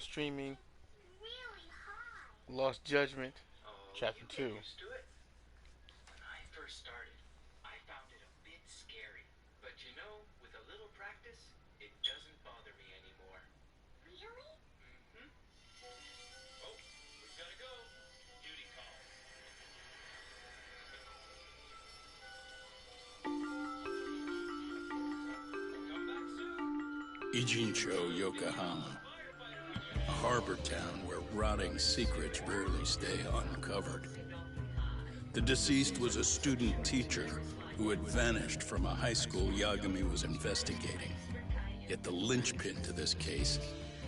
streaming Lost Judgment, Chapter 2. When I first started, I found it a bit scary. But you know, with a little practice, it doesn't bother me anymore. Really? Mm-hmm. Oh, we've gotta go. Duty call. Come back soon. Ijincho, Yokohama. A harbor town where rotting secrets rarely stay uncovered. The deceased was a student teacher who had vanished from a high school Yagami was investigating. Yet the linchpin to this case,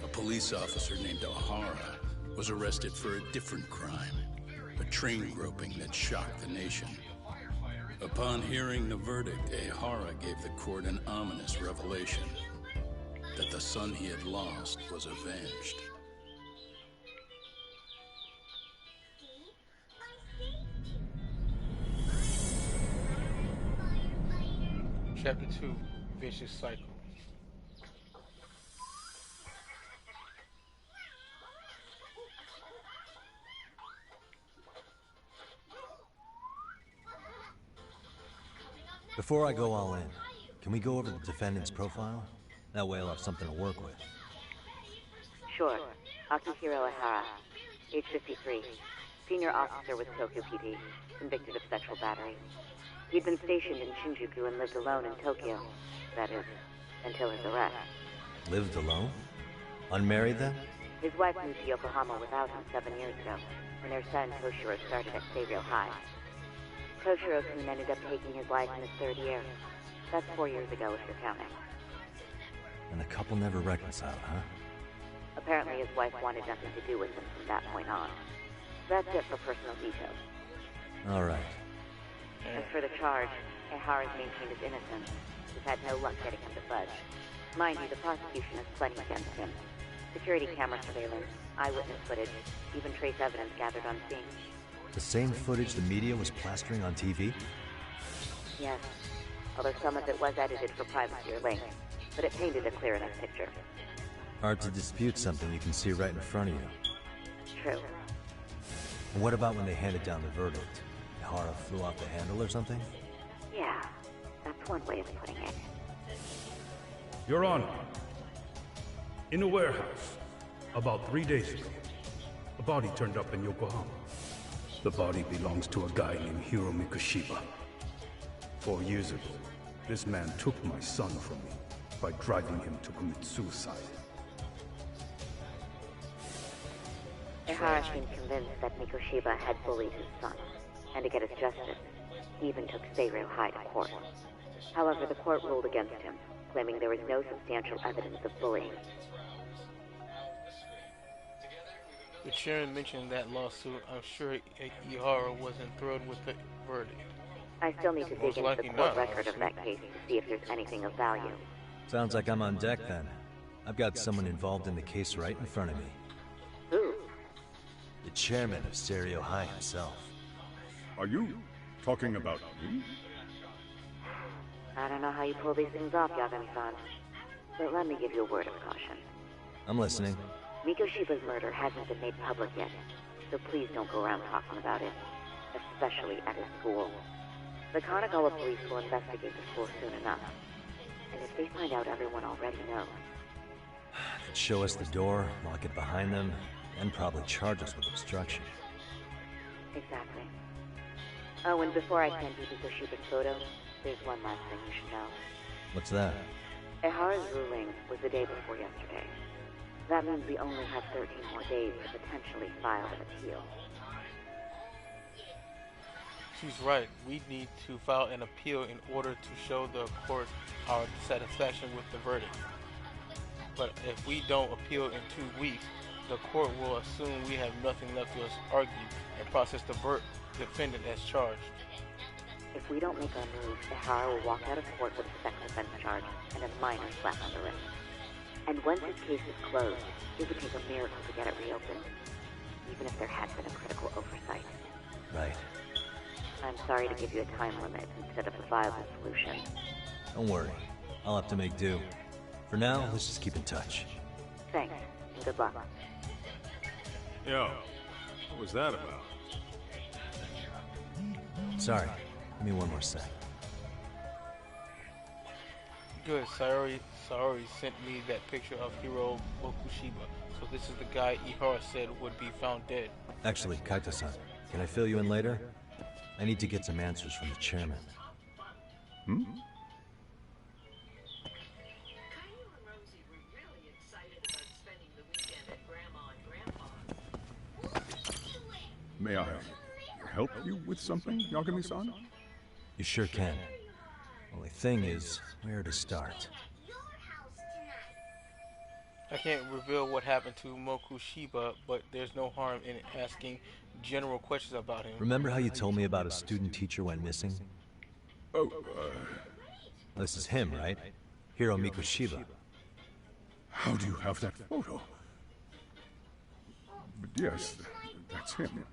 a police officer named O'Hara, was arrested for a different crime, a train groping that shocked the nation. Upon hearing the verdict, O'Hara gave the court an ominous revelation, that the son he had lost was avenged. Chapter 2, Vicious Cycle. Before I go all in, can we go over the defendant's profile? That way I'll have something to work with. Sure. Akihiro Ihara, age 53, senior officer with Tokyo PD, convicted of sexual battery. He'd been stationed in Shinjuku and lived alone in Tokyo. That is, until his arrest. Lived alone? Unmarried then? His wife moved to Yokohama without him 7 years ago, when their son Toshiro started at Seiryo High. Toshiro soon ended up taking his life in his third year. That's 4 years ago if you're counting. And the couple never reconciled, huh? Apparently his wife wanted nothing to do with him from that point on. That's it for personal details. All right. As for the charge, Ihara's maintained his innocence. He's had no luck getting him to budge. Mind you, the prosecution has plenty against him. Security camera surveillance, eyewitness footage, even trace evidence gathered on scene. The same footage the media was plastering on TV? Yes, although some of it was edited for privacy or links, but it painted a clear enough picture. Hard to dispute something you can see right in front of you. True. And what about when they handed down the verdict? Ihara flew off the handle or something? Yeah, that's one way of putting it. Your Honor, in a warehouse, about 3 days ago, a body turned up in Yokohama. The body belongs to a guy named Hiro Mikoshiba. 4 years ago, this man took my son from me by driving him to commit suicide. Ihara seemed convinced that Mikoshiba had bullied his son, and to get his justice, he even took Seiryo High to court. However, the court ruled against him, claiming there was no substantial evidence of bullying. The chairman mentioned that lawsuit. I'm sure Ihara wasn't thrilled with the verdict. I still need to dig Most into the likely court not, record of honestly. that case to see if there's anything of value. Sounds like I'm on deck then. I've got someone involved in the case right in front of me. Who? The chairman of Seiryo High himself. Are you talking about me? I don't know how you pull these things off, Yagami-san, but let me give you a word of caution. I'm listening. Mikoshiba's murder hasn't been made public yet, so please don't go around talking about it, especially at his school. The Kanagawa police will investigate the school soon enough, and if they find out everyone already knows... They'd show us the door, lock it behind them, and probably charge us with obstruction. Exactly. Oh, and before I send you Mikoshiba's photo, there's one last thing you should know. What's that? Ihara's ruling was the day before yesterday. That means we only have 13 more days to potentially file an appeal. She's right. We need to file an appeal in order to show the court our satisfaction with the verdict. But if we don't appeal in 2 weeks, the court will assume we have nothing left to argue and process the defendant as charged. If we don't make our move, Ihara will walk out of court with a sex offense charge and a minor slap on the wrist. And once his case is closed, it would take a miracle to get it reopened, even if there had been a critical oversight. Right. I'm sorry to give you a time limit instead of a viable solution. Don't worry. I'll have to make do. For now, let's just keep in touch. Thanks, and good luck. Yo, what was that about? Sorry. Give me one more sec. Good. Saori sent me that picture of Hiro Mokushiba. So this is the guy Ihara said would be found dead. Actually, Kaito-san, can I fill you in later? I need to get some answers from the chairman. Hmm? May I help you with something, Yagami-san? You sure can. Only thing is, where to start? I can't reveal what happened to Mokushiba, but there's no harm in asking general questions about him. Remember how you told me about a student teacher went missing? Oh, This is him, right? Hiro Mikushiba. how do you have that photo? But yes, that's him.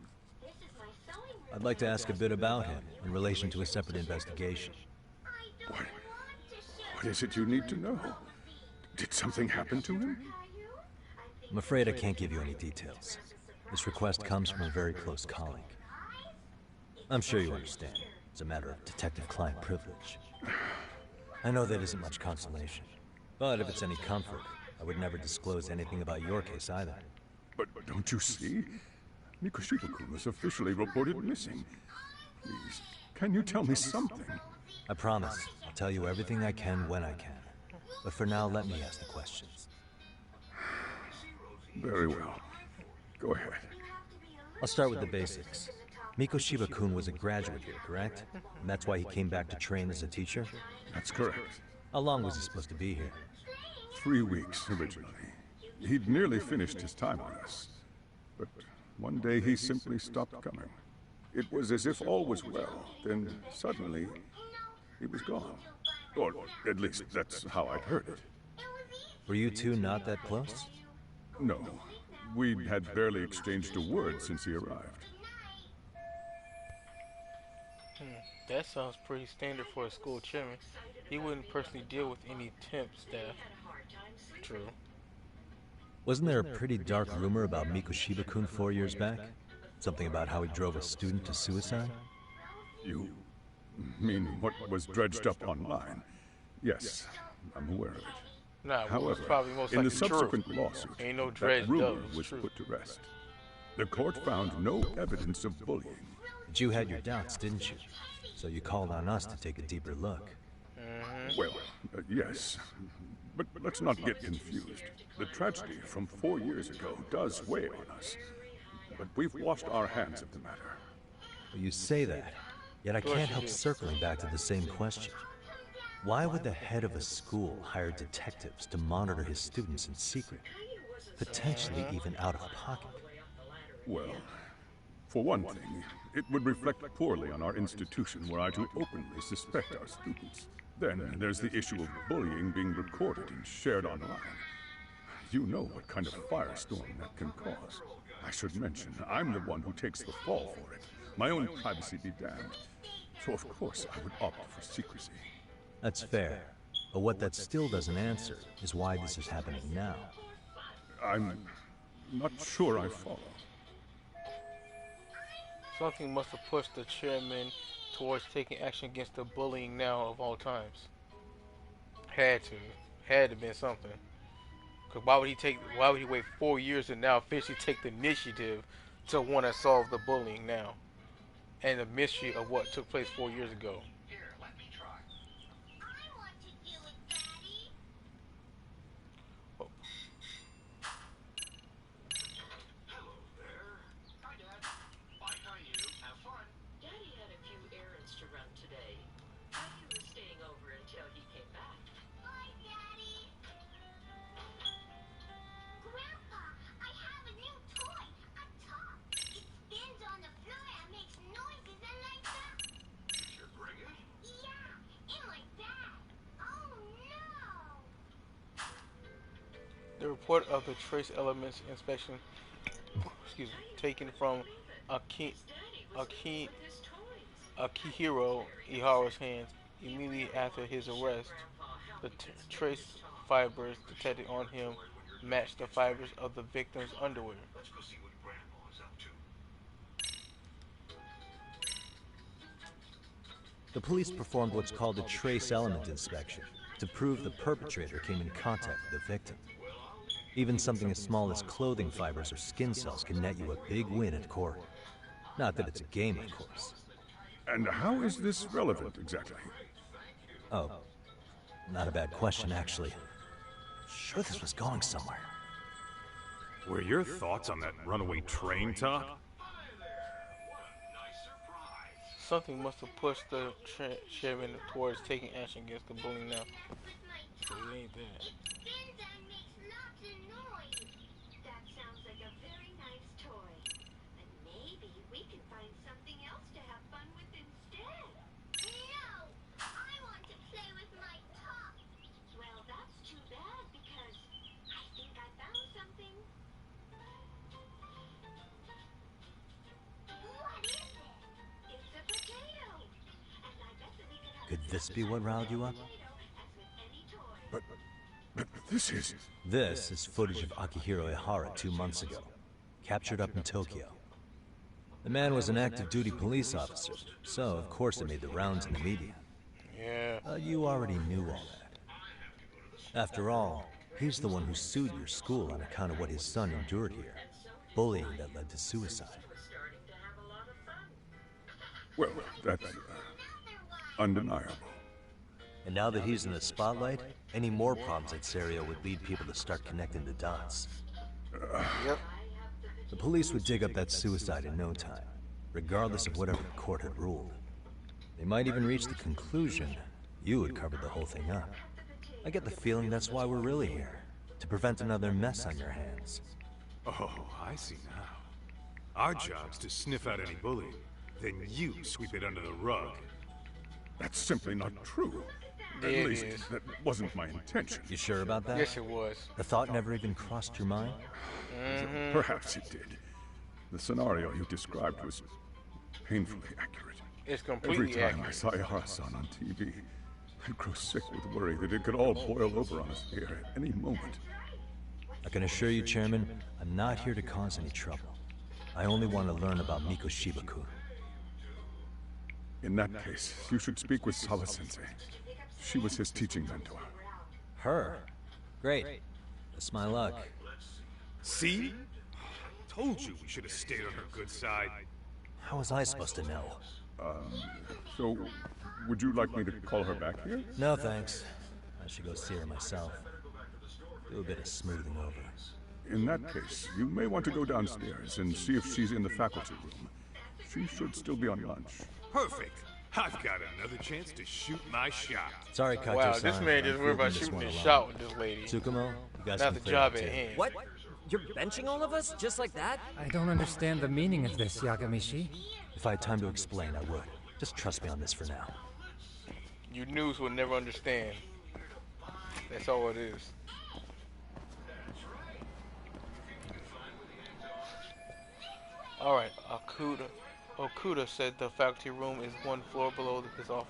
I'd like to ask a bit about him in relation to a separate investigation. What is it you need to know? Did something happen to him? I'm afraid I can't give you any details. This request comes from a very close colleague. I'm sure you understand. It's a matter of detective-client privilege. I know that isn't much consolation. But if it's any comfort, I would never disclose anything about your case either. But don't you see? Mikushiba-kun was officially reported missing. Please, can you tell me something? I promise. I'll tell you everything I can when I can. But for now, let me ask the questions. Very well. Go ahead. I'll start with the basics. Mikushiba-kun was a graduate here, correct? And that's why he came back to train as a teacher? That's correct. How long was he supposed to be here? 3 weeks, originally. He'd nearly finished his time on us. But one day he simply stopped coming. It was as if all was well, then suddenly he was gone. Or at least that's how I'd heard it. Were you two not that close? No, we had barely exchanged a word since he arrived. That sounds pretty standard for a school chairman. He wouldn't personally deal with any temp staff. True. Wasn't there a pretty dark rumor about Mikushiba-kun 4 years back? Something about how he drove a student to suicide? You mean what was dredged up online? Yes, I'm aware of it. Nah, However, it's probably most in likely the subsequent true. lawsuit, Ain't no that dredged rumor up, it's was true. put to rest. The court found no evidence of bullying. But you had your doubts, didn't you? So you called on us to take a deeper look. Well, yes, but let's not get confused. The tragedy from 4 years ago does weigh on us, but we've washed our hands of the matter. Well, you say that, yet I course can't you help do. circling back to the same question. Why would the head of a school hire detectives to monitor his students in secret, potentially even out of pocket? Well, for one thing, it would reflect poorly on our institution were I to openly suspect our students. Then there's the issue of bullying being recorded and shared online. You know what kind of firestorm that can cause. I should mention, I'm the one who takes the fall for it. My own privacy be damned. So of course I would opt for secrecy. That's fair. But what that still doesn't answer is why this is happening now. I'm not sure I follow. Something must have pushed the chairman towards taking action against the bullying now of all times. Had to have been something. Cause why would he wait 4 years and now officially take the initiative to want to solve the bullying now? And the mystery of what took place 4 years ago. Here, let me try. Oh, Hello there. Hi, Dad. Bye, Caillou. Have fun. Daddy had a few errands to run today. Caillou was staying over until he came back. Bye, Daddy. Grandpa, I have a new toy. A top. It spins on the floor and makes noises and like that. Did you bring it? Yeah, in my bag. Oh no. the report of the trace elements inspection, taken from Akihiro Ihara's hands immediately after his arrest. The trace fibers detected on him matched the fibers of the victim's underwear. Let's go see what Grandma is up to. The police performed what's called a trace element inspection to prove the perpetrator came in contact with the victim. Even something as small as clothing fibers or skin cells can net you a big win at court. Not that it's a game, of course. And how is this relevant, exactly? Oh, not a bad question, actually. Sure this was going somewhere. Were your thoughts on that runaway train talk? Something must have pushed the chairman towards taking action against the bully now. With my But it ain't that. it spins and makes lots of noise. That sounds like a very nice toy. But maybe we can find something else to have fun with instead. No! I want to play with my top. Well, that's too bad because I think I found something. What is it? It's a potato. And I bet that we could have Could this be what riled you up? potato as with any toy. But this is... This is footage of Akihiro Ihara 2 months ago, captured up in Tokyo. The man was an active duty police officer, so of course it made the rounds in the media. Yeah. You already knew all that. After all, he's the one who sued your school on account of what his son endured here. Bullying that led to suicide. We're starting to have a lot of fun. Well, that's undeniable. And now that he's in the spotlight, any more problems at Serio would lead people to start connecting the dots. Yep. The police would dig up that suicide in no time, regardless of whatever the court had ruled. They might even reach the conclusion you had covered the whole thing up. I get the feeling that's why we're really here, to prevent another mess on your hands. Oh, I see now. Our job's to sniff out any bullying, then you sweep it under the rug. That's simply not true. Yeah, At it least, is. that wasn't my intention. You sure about that? Yes, it was. The thought never even crossed your mind? Perhaps it did. The scenario you described was painfully accurate. It's Every completely time I accurate. saw Ihara-san on TV, I'd grow sick with worry that it could all boil over on us here at any moment. I can assure you, Chairman, I'm not here to cause any trouble. I only want to learn about Miko Shibaku. In that case, you should speak with Sawa-sensei. She was his teaching mentor. Her? Great. That's my luck. See? Told you we should have stayed on her good side. How was I supposed to know? So, would you like me to call her back here? No, thanks. I should go see her myself. Do a bit of smoothing over. In that case, you may want to go downstairs and see if she's in the faculty room. She should still be on lunch. Perfect. I've got another chance to shoot my shot. Sorry, Kaito-san. Wow, this man just I'm worried about fielding this shooting one his alone. shot with this lady. Tsukumo, you guys Not can the clear job up at too. hand. What? You're benching all of us? Just like that? I don't understand the meaning of this, Yagamishi. If I had time to explain, I would. Just trust me on this for now. You news will never understand. That's all it is. Alright, Okuda said the faculty room is one floor below his office.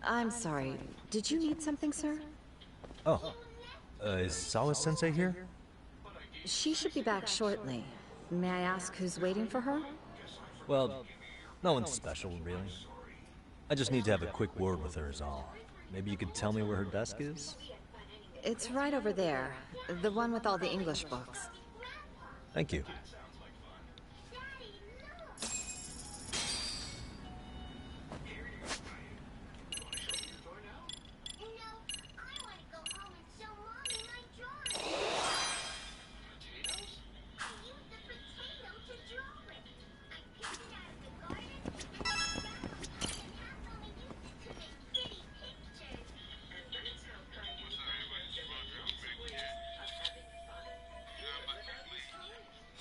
I'm sorry. Did you need something, sir? Oh, is Sawa-sensei here? She should be back shortly. May I ask who's waiting for her? Well, no one's special, really. I just need to have a quick word with her is all. Maybe you could tell me where her desk is? It's right over there. The one with all the English books. Thank you.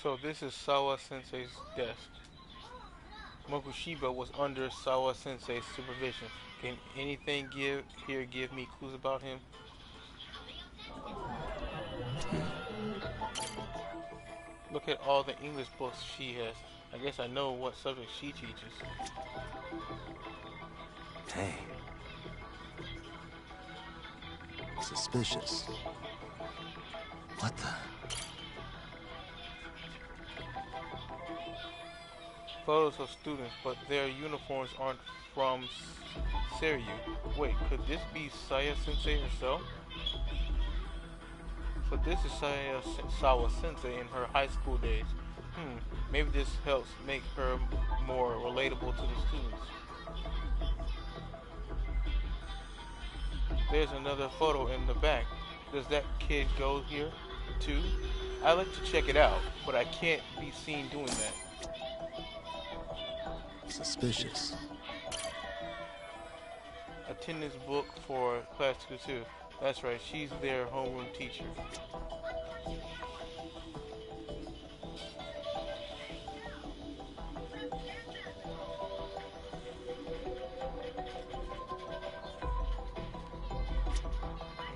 So this is Sawa Sensei's desk. Mokushiba was under Sawa Sensei's supervision. Can anything give me clues about him? Look at all the English books she has. I guess I know what subject she teaches. Dang. Suspicious. What the? Photos of students, but their uniforms aren't from Seiryu. Wait, could this be Saya Sensei herself? So this is Sawa Sensei in her high school days. Maybe this helps make her more relatable to the students. There's another photo in the back. Does that kid go here too? I like to check it out, but I can't be seen doing that. Suspicious. Attendance book for class 2. That's right, she's their homeroom teacher.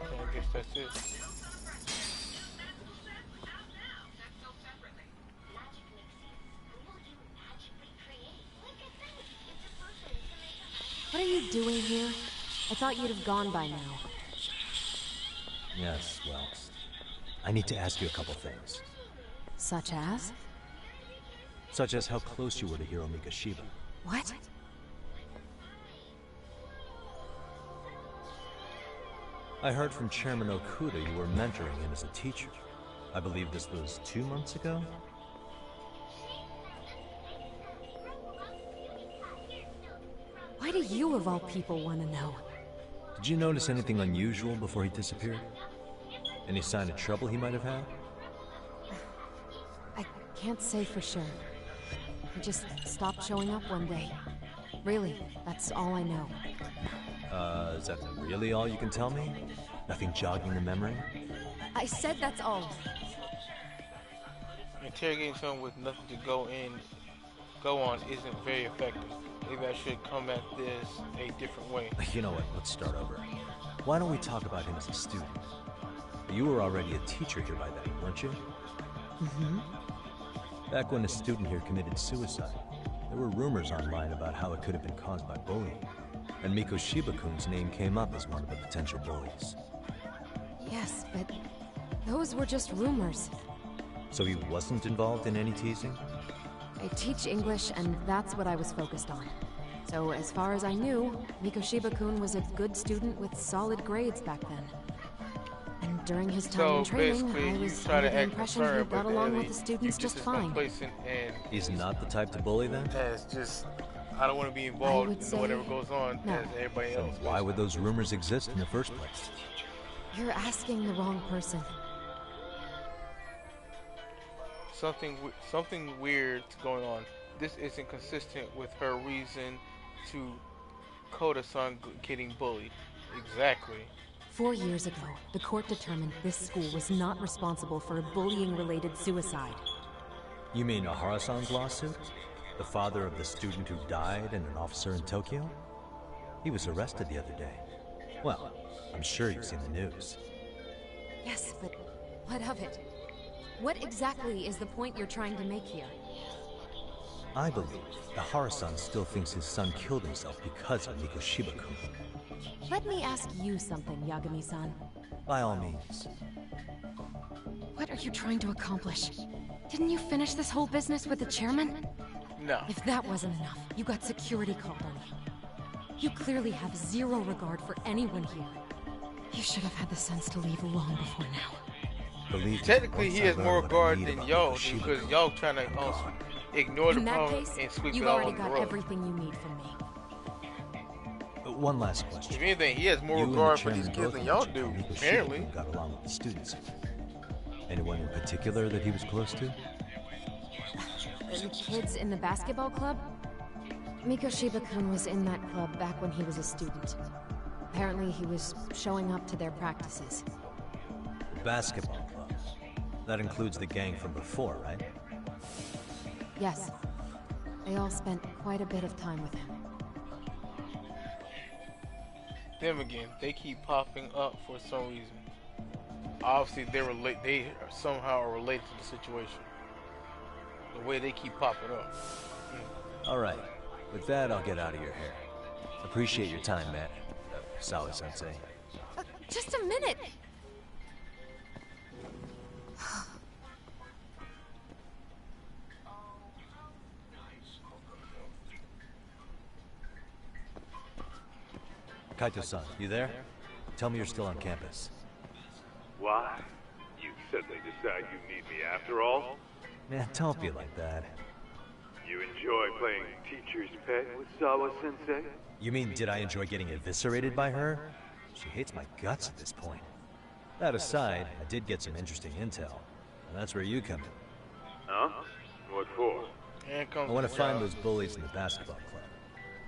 Okay, I guess that's it. What are you doing here? I thought you'd have gone by now. Yes, well, I need to ask you a couple things. Such as? Such as how close you were to Hiro Mikoshiba. What? I heard from Chairman Okuda you were mentoring him as a teacher. I believe this was 2 months ago? Why do you, of all people, want to know? Did you notice anything unusual before he disappeared? Any sign of trouble he might have had? I can't say for sure. He just stopped showing up one day. Really, that's all I know. Is that really all you can tell me? Nothing jogging the memory? I said that's all. Interrogating someone with nothing to go on isn't very effective. Maybe I should come at this a different way. You know what, let's start over. Why don't we talk about him as a student? You were already a teacher here by then, weren't you? Mm-hmm. Back when a student here committed suicide, there were rumors online about how it could have been caused by bullying. And Mikoshiba-kun's name came up as one of the potential bullies. Yes, but those were just rumors. So he wasn't involved in any teasing? I teach English, and that's what I was focused on. So as far as I knew, Mikoshiba-kun was a good student with solid grades back then. And during his time in training, I was under the impression he got along with the students just fine. He's not the type to bully then? As just, I don't want to be involved in whatever goes on as everybody else. Why would those rumors exist in the first place? You're asking the wrong person. Something weird's going on. This isn't consistent with her reason to Koda-san getting bullied. Exactly. 4 years ago, the court determined this school was not responsible for a bullying-related suicide. You mean Ahara-san's lawsuit? The father of the student who died and an officer in Tokyo? He was arrested the other day. Well, I'm sure you've seen the news. Yes, but what of it? What exactly is the point you're trying to make here? I believe Ahara-san still thinks his son killed himself because of Mikoshiba-kun. Let me ask you something, Yagami-san. By all means. What What are you trying to accomplish? Didn't you finish this whole business with the chairman? No. If that wasn't enough, you got security called on you. You clearly have zero regard for anyone here. You should have had the sense to leave long before now. Technically, he has more regard than y'all because y'all trying to ignore the problem and sweep it all you've already under the got rug. everything you need from me. One last question. If anything, he has more You and the regard for chairman these kids both than y'all mentioned do, how Miko apparently. Shibakun got along with the students. Anyone in particular that he was close to? The kids in the basketball club? Miko Shibakun was in that club back when he was a student. Apparently he was showing up to their practices. The basketball club. That includes the gang from before, right? Yes. They all spent quite a bit of time with him. Them again, they keep popping up for some reason. Obviously, they somehow are related to the situation. The way they keep popping up. Alright. With that, I'll get out of your hair. Appreciate your time, Matt. Sawa-sensei. Just a minute! Kaito-san, you there? Tell me you're still on campus. Why? You suddenly decide you need me after all? Man, don't be like that. You enjoy playing teacher's pet with Sawa-sensei? You mean, did I enjoy getting eviscerated by her? She hates my guts at this point. That aside, I did get some interesting intel. And that's where you come in. Huh? What for? I want to find those bullies in the basketball club.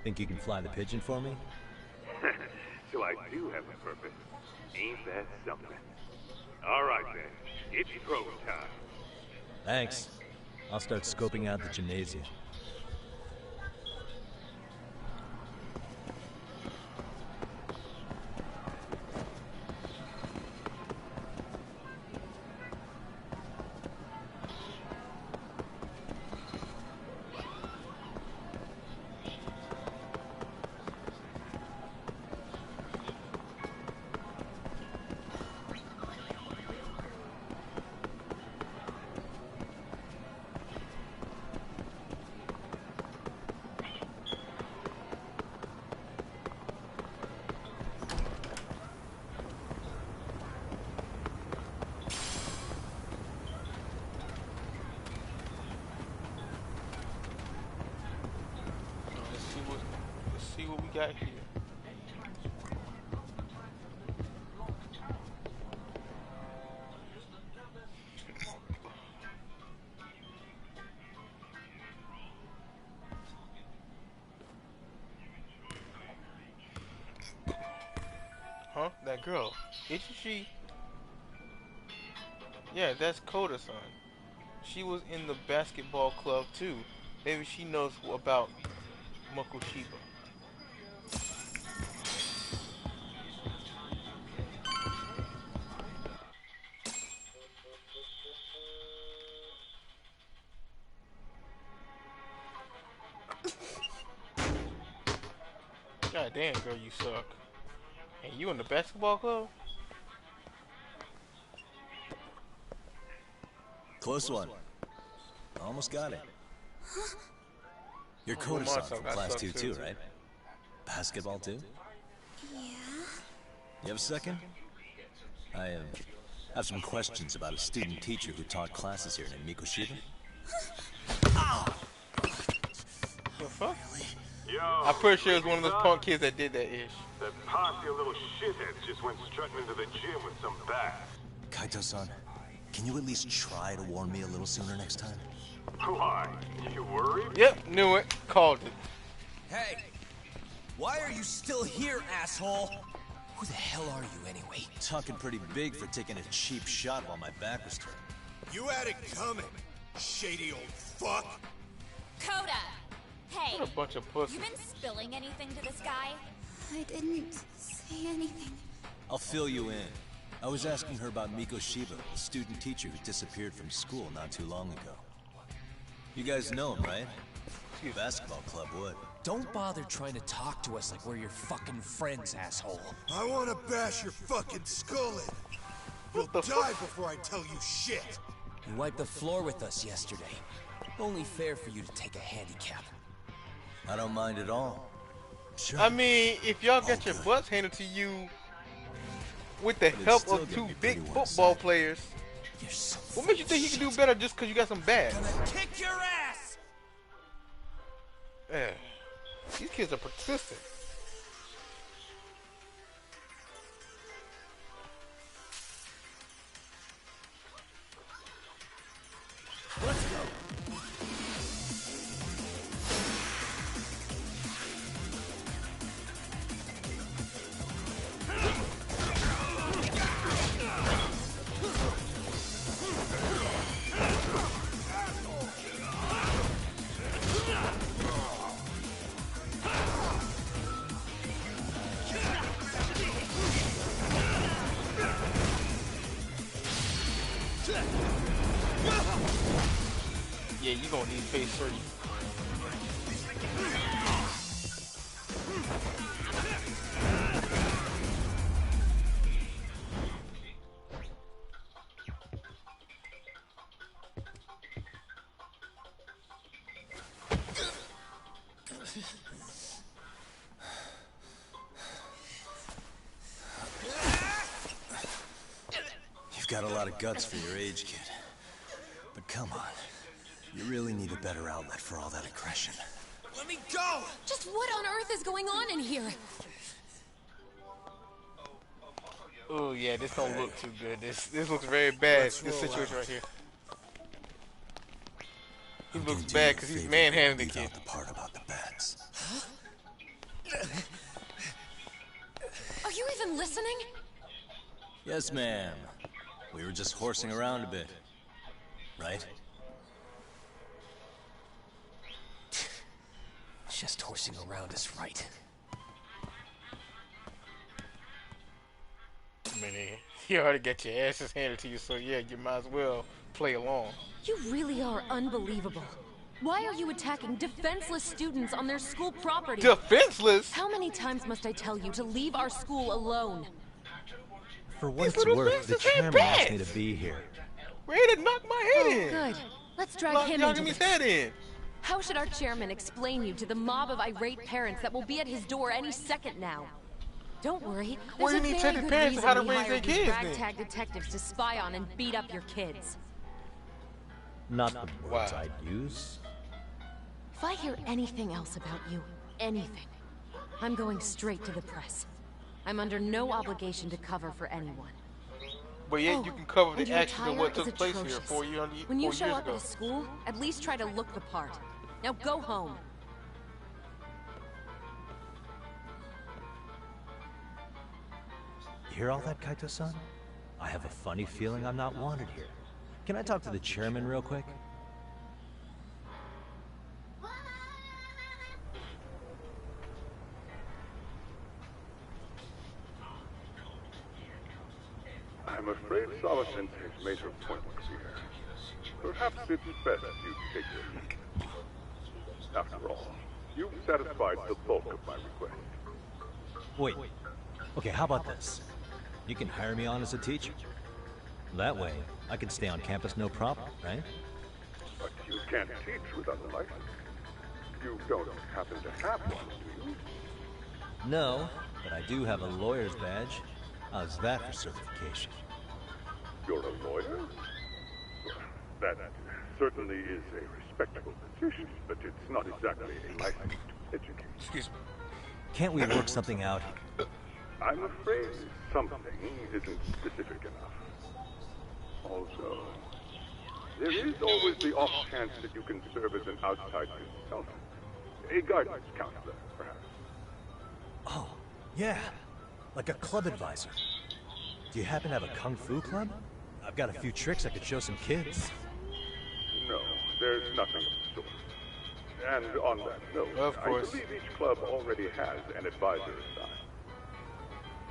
Think you can fly the pigeon for me? So I do have a purpose. Ain't that something? Alright then, it's pro time. Thanks. I'll start scoping out the gymnasium. Let's see what we got here. Huh? That girl. Isn't she? Yeah, that's Koda-san. She was in the basketball club too. Maybe she knows about Mokushiba. God damn, girl, you suck. And you in the basketball club? Close one. Almost got it. You're Koda-san from class 2 too, right? Basketball too? Yeah? You have a second? I have some questions about a student teacher who taught classes here named Miko Shiba. The fuck? Yo, I'm pretty sure it was one of those punk kids that did that ish. That posse of little shitheads just went strutting into the gym with some bats. Kaito-san, can you at least try to warn me a little sooner next time? Why? You worried? Yep, knew it. Called it. Hey! Why are you still here, asshole? Who the hell are you anyway? Talking pretty big for taking a cheap shot while my back was turned. You had it coming, shady old fuck. Coda! Hey, What a bunch of pussies. you been spilling anything to this guy? I didn't say anything. I'll fill you in. I was asking her about Miko Shiba, the student teacher who disappeared from school not too long ago. You guys know him, right? Basketball club would. Don't bother trying to talk to us like we're your fucking friends, asshole. I want to bash your fucking skull in. You'll die before I tell you shit. You wiped the floor with us yesterday. Only fair for you to take a handicap. I don't mind at all. Sure. I mean, if y'all get your butts handed to you with the help of two big football players, what makes you think you can do better just because you got some bats? Kick your ass! Yeah. These kids are persistent. Let's go. Yeah, you gonna need phase 3. You've got a lot of guts for your age, kid. But come on. You really need a better outlet for all that aggression. Let me go! Just what on earth is going on in here? Oh yeah, this don't look too good. This looks very bad. This situation right here. He looks bad because he's manhandling the kid. The part about the bats. Are you even listening? Yes, ma'am. We were just horsing around a bit. Right? Just horsing around is right. I mean, you already got your asses handed to you, so yeah, you might as well play along. You really are unbelievable. Why are you attacking defenseless students on their school property? Defenseless? How many times must I tell you to leave our school alone? For what it's worth, the chairman asked me to be here. Ready to knock my head in. Good. Let's drag him into his head in. How should our chairman explain you to the mob of irate parents that will be at his door any second now? Don't worry. What do you need to tell the parents how to raise their kids then? Ragtag detectives to spy on and beat up your kids. Not the words I'd use. If I hear anything else about you, anything, I'm going straight to the press. I'm under no obligation to cover for anyone. But yet you can cover and the your actions of what attire took is place here atrocious. 4 years ago. When you show up at a school, at least try to look the part. Now go home. You hear all that, Kaito-san? I have a funny feeling I'm not wanted here. Can I talk to the chairman real quick? I'm afraid Sala-sensei's made her point clear. Perhaps it's best you take your leave. After all, you've satisfied the bulk of my request. Wait. Okay, how about this? You can hire me on as a teacher. That way, I can stay on campus no problem, right? But you can't teach without a license. You don't happen to have one, do you? No, but I do have a lawyer's badge. How's that for certification? You're a lawyer? Well, that certainly is a respectable position, but it's not exactly a license to educate. Excuse me. Can't we work something out? I'm afraid something isn't specific enough. Also, there is always the off chance that you can serve as an outside consultant. A guidance counselor, perhaps. Oh, yeah. Like a club advisor. Do you happen to have a kung fu club? I've got a few tricks I could show some kids. No, there's nothing of the sort. And on that note, of course, I believe each club already has an advisor assigned.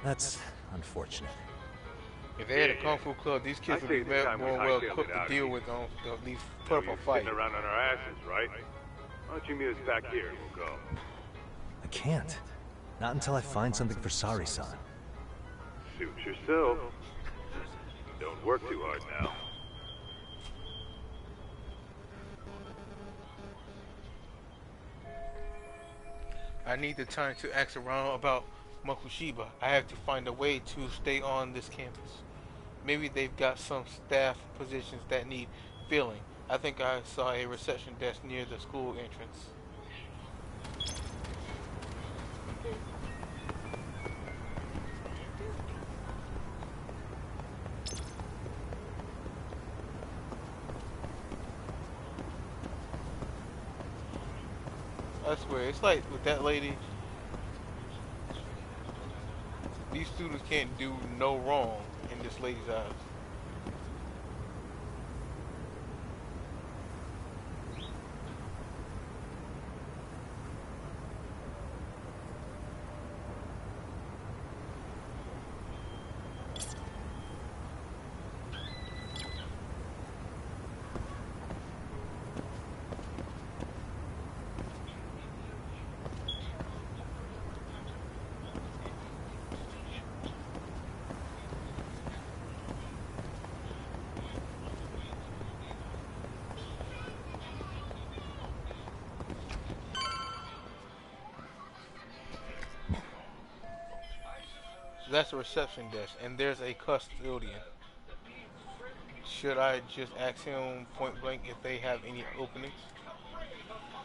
That's unfortunate. If they had a kung fu club, these kids would be more well equipped to deal with these put up a fight. Sitting around on our asses, right? Why don't you meet us back here and we'll go? I can't. Not until I find something for Sari-san. Suit yourself. Don't work too hard now. I need the time to ask around about Mokushiba. I have to find a way to stay on this campus. Maybe they've got some staff positions that need filling. I think I saw a reception desk near the school entrance. I swear, it's like with that lady, these students can't do no wrong in this lady's eyes. That's the reception desk, and there's a custodian. Should I just ask him point blank if they have any openings?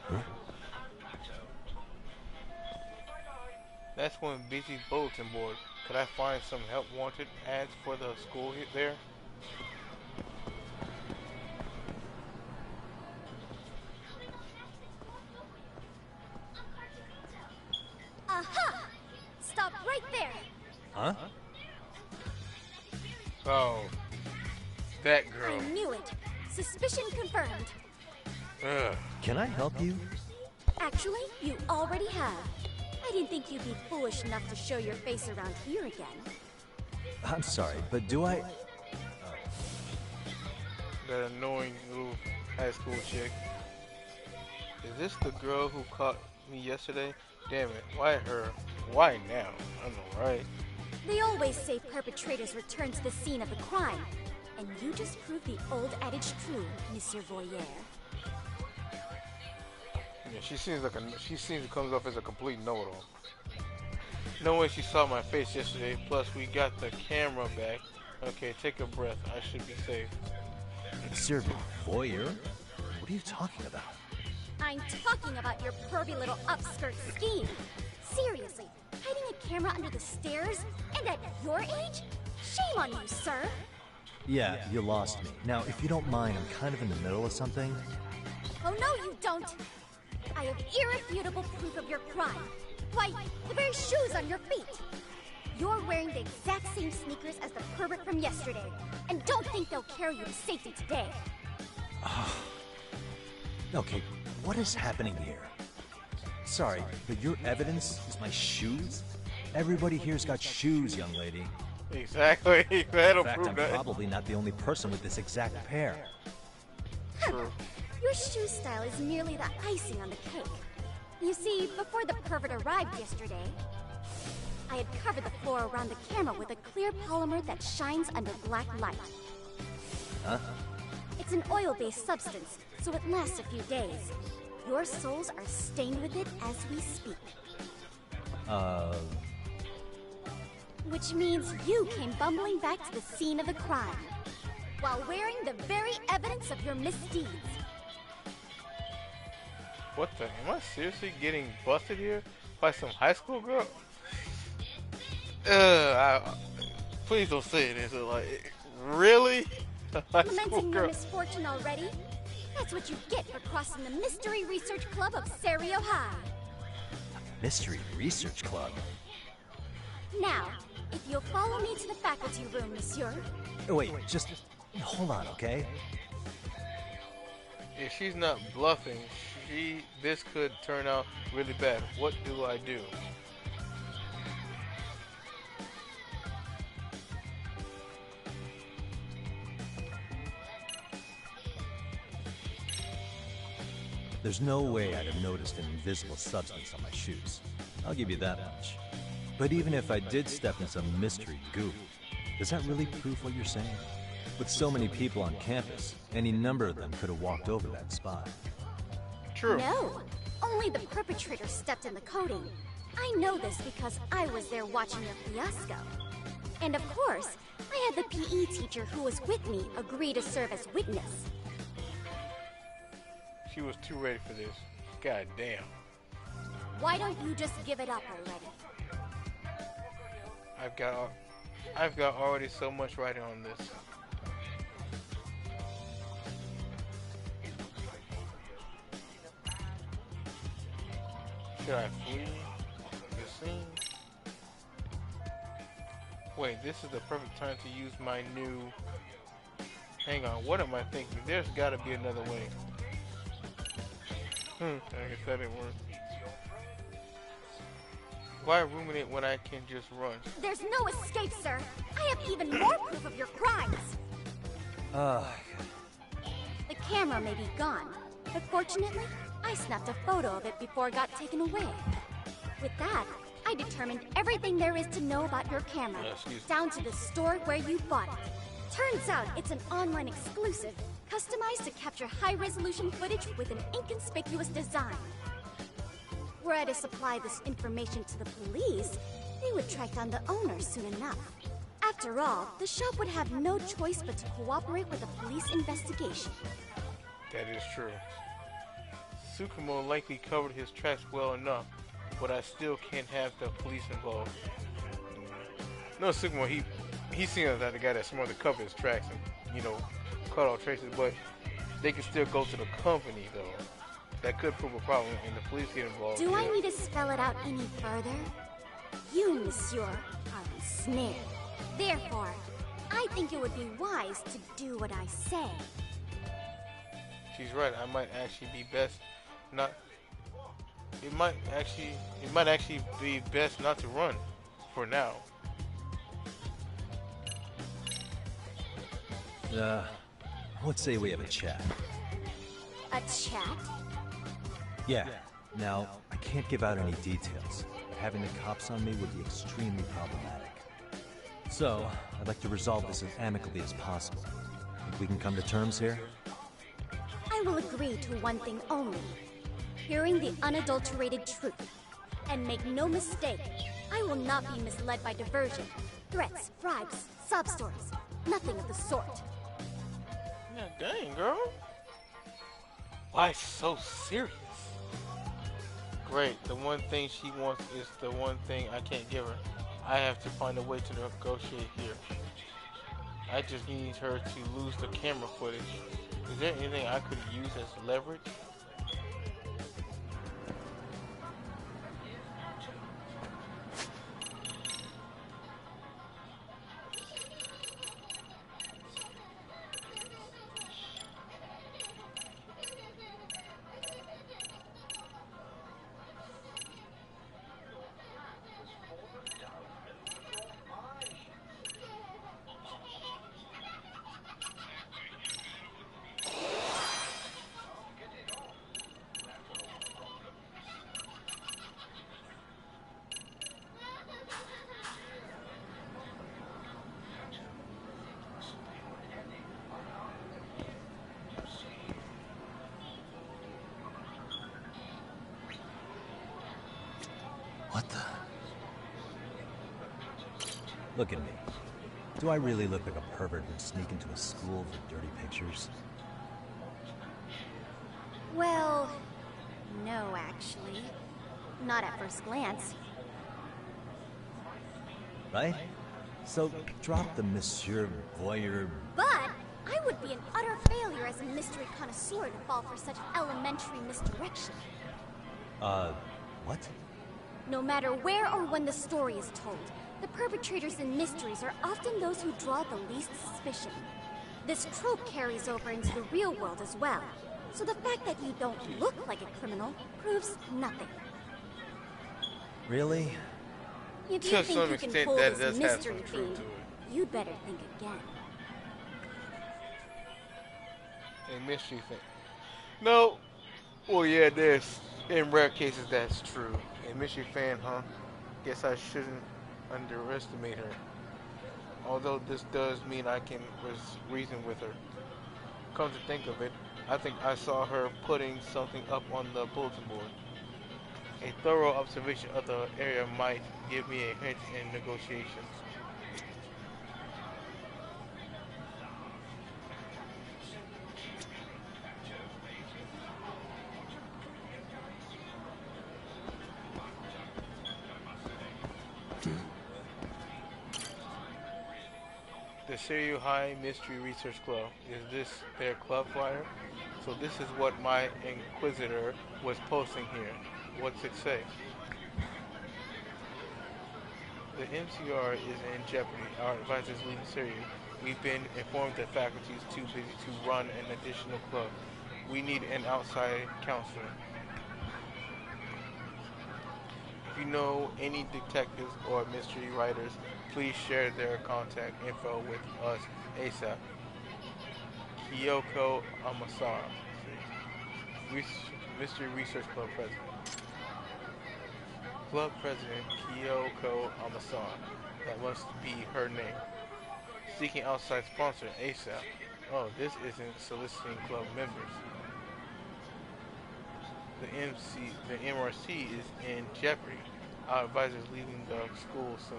Huh? That's one busy bulletin board. Could I find some help wanted ads for the school there? Aha! Stop right there! Huh? Oh, that girl. I knew it. Suspicion confirmed. Ugh. Can I help you? Actually, you already have. I didn't think you'd be foolish enough to show your face around here again. I'm sorry, but do I... That annoying little high school chick. Is this the girl who caught me yesterday? Damn it, why her? Why now? I know, right? They always say perpetrators return to the scene of the crime. And you just proved the old adage true, Monsieur Voyeur. Yeah, she seems comes off as a complete know-it-all. No way she saw my face yesterday. Plus, we got the camera back. Okay, take a breath. I should be safe. Monsieur Voyeur? What are you talking about? I'm talking about your pervy little upskirt scheme. Seriously, hiding a camera under the stairs? And at your age? Shame on you, sir. Yeah, you lost me. Now, if you don't mind, I'm kind of in the middle of something. Oh, no, you don't. I have irrefutable proof of your crime. Why, the very shoes on your feet. You're wearing the exact same sneakers as the pervert from yesterday. And don't think they'll carry you to safety today. Okay, what is happening here? Sorry, but your evidence is my shoes? Everybody here's got shoes, young lady. Exactly. In fact, I'm probably not the only person with this exact pair. True. Your shoe style is merely the icing on the cake. You see, before the pervert arrived yesterday, I had covered the floor around the camera with a clear polymer that shines under black light. Huh? It's an oil-based substance, so it lasts a few days. Your soles are stained with it as we speak. Which means you came bumbling back to the scene of the crime, while wearing the very evidence of your misdeeds. What the? Am I seriously getting busted here by some high school girl? Please don't say this. Like, really? A high school Lamenting girl? your misfortune already? That's what you get for crossing the Mystery Research Club of Serio High. Mystery Research Club? Now, if you'll follow me to the faculty room, monsieur. Wait, just hold on, okay? If she's not bluffing, this could turn out really bad. What do I do? There's no way I'd have noticed an invisible substance on my shoes. I'll give you that much. But even if I did step in some mystery goop, does that really prove what you're saying? With so many people on campus, any number of them could have walked over that spot. True. No, only the perpetrator stepped in the coding. I know this because I was there watching your fiasco. And of course, I had the PE teacher who was with me agree to serve as witness. She was too ready for this. God damn. Why don't you just give it up already? I've got already so much writing on this. Should I flee the scene? Wait, this is the perfect time to use my new... Hang on, what am I thinking? There's gotta be another way. I guess that didn't work. Why ruminate when I can just run? There's no escape, sir. I have even more proof of your crimes. The camera may be gone, but fortunately, I snapped a photo of it before it got taken away. With that, I determined everything there is to know about your camera, down to the store where you bought it. Turns out it's an online exclusive, customized to capture high-resolution footage with an inconspicuous design. Were I to supply this information to the police, they would track down the owner soon enough. After all, the shop would have no choice but to cooperate with the police investigation. That is true. Tsukumo likely covered his tracks well enough, but I still can't have the police involved. No, Tsukumo, he seems like the guy that's smart to cover his tracks and, you know, cut all traces, but they can still go to the company, though. That could prove a problem, and the police get involved. Do I need to spell it out any further? You, monsieur, are ensnared. Therefore, I think it would be wise to do what I say. She's right. I might actually be best not. It might actually be best not to run for now. Let's say we have a chat. A chat? Yeah. Now, I can't give out any details. Having the cops on me would be extremely problematic. So, I'd like to resolve this as amicably as possible. Think we can come to terms here? I will agree to one thing only. Hearing the unadulterated truth. And make no mistake, I will not be misled by diversion, threats, bribes, sob stories. Nothing of the sort. Yeah, dang, girl. Why so serious? Great, the one thing she wants is the one thing I can't give her. I have to find a way to negotiate here. I just need her to lose the camera footage. Is there anything I could use as leverage? What the? Look at me. Do I really look like a pervert who'd sneak into a school for dirty pictures? Well, no, actually. Not at first glance. Right? So, drop the Monsieur Voyeur. But I would be an utter failure as a mystery connoisseur to fall for such elementary misdirection. What? No matter where or when the story is told, the perpetrators in mysteries are often those who draw the least suspicion. This trope carries over into the real world as well, so the fact that you don't look like a criminal proves nothing. Really? If you think you can pull this mystery theme, you'd better think again. A mystery thing. No. Well, yeah, there's, in rare cases, that's true. A mystery fan, huh? Guess I shouldn't underestimate her. although this does mean I can reason with her. Come to think of it, I think I saw her putting something up on the bulletin board. A thorough observation of the area might give me a hint in negotiations. The Serial High Mystery Research Club. Is this their club flyer? So this is what my Inquisitor was posting here. What's it say? The MCR is in jeopardy. Our advisors leave Syria. We've been informed that faculty is too busy to run an additional club. We need an outside counselor. If you know any detectives or mystery writers, please share their contact info with us ASAP. Kyoko Amasara, Mystery Research Club President. Club President Kyoko Amasara. That must be her name. Seeking outside sponsor ASAP. Oh, this isn't soliciting club members. The MRC is in jeopardy. Our advisor is leaving the school soon.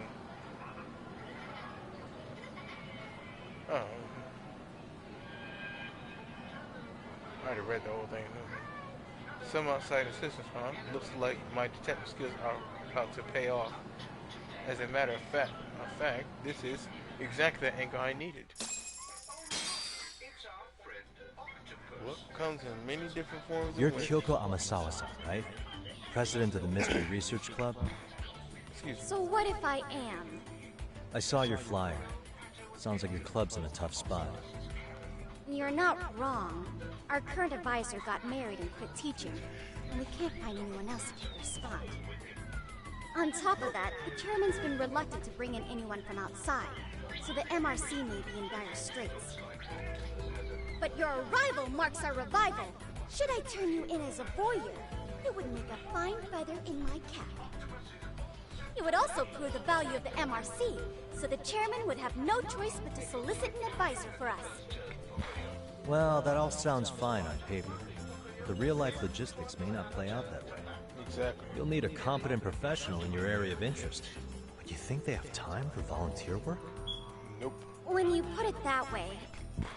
Oh. I already read the whole thing. Some outside assistance, huh? Looks like my detective skills are about to pay off. As a matter of fact, this is exactly the angle I needed. What comes in many different forms? You're Kyoko Amasawa-san, right? President of the Mystery Research Club? Excuse me. So what if I am? I saw your flyer. Sounds like your club's in a tough spot. You're not wrong. Our current advisor got married and quit teaching, and we can't find anyone else to take her spot. On top of that, the chairman's been reluctant to bring in anyone from outside, so the MRC may be in dire straits. But your arrival marks our revival. Should I turn you in as a voyeur, it would make a fine feather in my cap. It would also prove the value of the MRC, so the chairman would have no choice but to solicit an advisor for us. Well, that all sounds fine on paper. The real-life logistics may not play out that way. Exactly. You'll need a competent professional in your area of interest. But you think they have time for volunteer work? Nope. When you put it that way,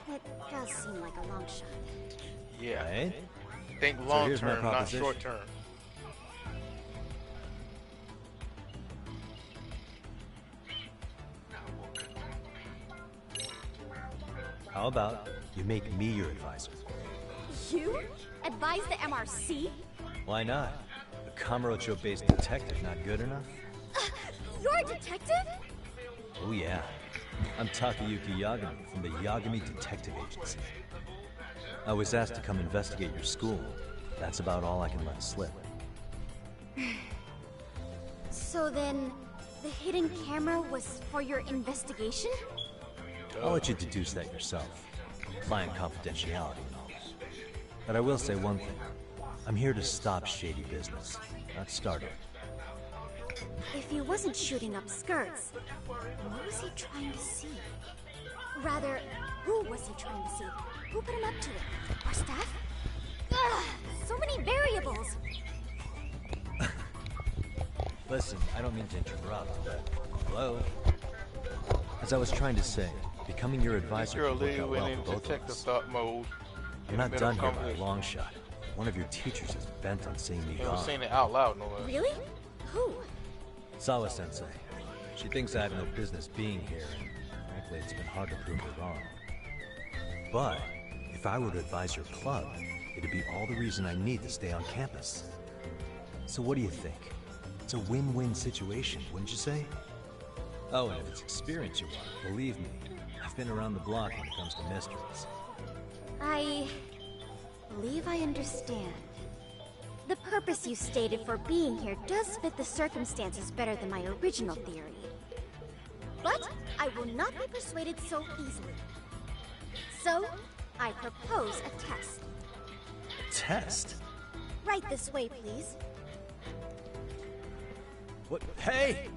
it does seem like a long shot. Yeah. Right? Think So long here's my term, not proposition. short term. How about you make me your advisor? You? Advise the MRC? Why not? A Kamurocho-based detective not good enough? You're a detective? Oh yeah. I'm Takayuki Yagami from the Yagami Detective Agency. I was asked to come investigate your school. That's about all I can let slip. So then, the hidden camera was for your investigation? I'll let you deduce that yourself. Client confidentiality and all. But I will say one thing. I'm here to stop shady business, not start it. If he wasn't shooting up skirts, what was he trying to see? Rather, who was he trying to see? Who put him up to it? Our staff? Ugh, so many variables! Listen, I don't mean to interrupt, but... Hello? As I was trying to say, becoming your advisor Girl, could work Lily out went well in for both of detective us. thought mode. I'm not done here by a long shot. One of your teachers is bent on seeing me You gone. was saying it out loud, no less. Really? Who? Sawa-sensei. She thinks I have no business being here, and frankly, it's been hard to prove her wrong. But, if I were to advise your club, it'd be all the reason I need to stay on campus. So what do you think? It's a win-win situation, wouldn't you say? Oh, and if it's experience you want, believe me, I've been around the block when it comes to mysteries. I believe I understand. The purpose you stated for being here does fit the circumstances better than my original theory. But I will not be persuaded so easily. So, I propose a test. Test? Right this way, please. What? Hey!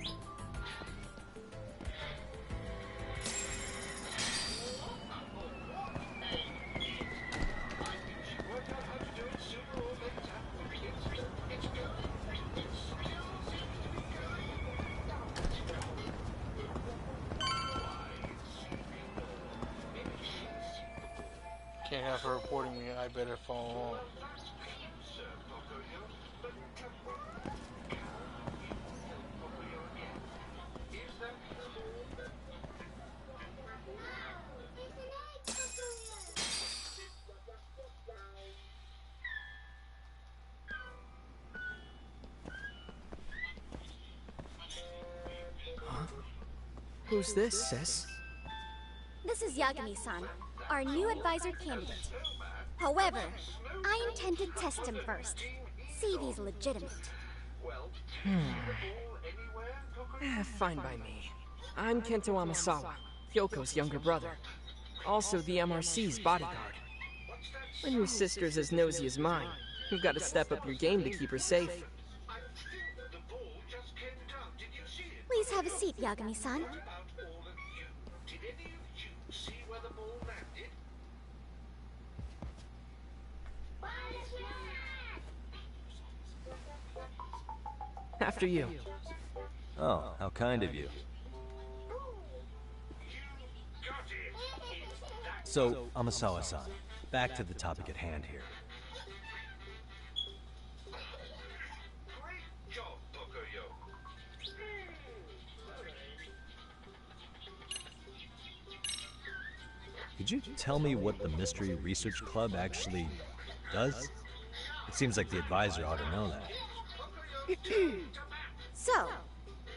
can't have her reporting me. I better follow on. Who's this, sis? This is Yagami-san, our new advisor candidate. However, I intend to test him first. See if he's legitimate. Fine by me. I'm Kento Amasawa, Fyoko's younger brother. Also the MRC's bodyguard. When your sister's as nosy as mine, you've got to step up your game to keep her safe. Please have a seat, Yagami-san. After you. Oh, how kind of you. So, Amasawa-san, back to the topic at hand here. Could you tell me what the Mystery Research Club actually does? It seems like the advisor ought to know that. So,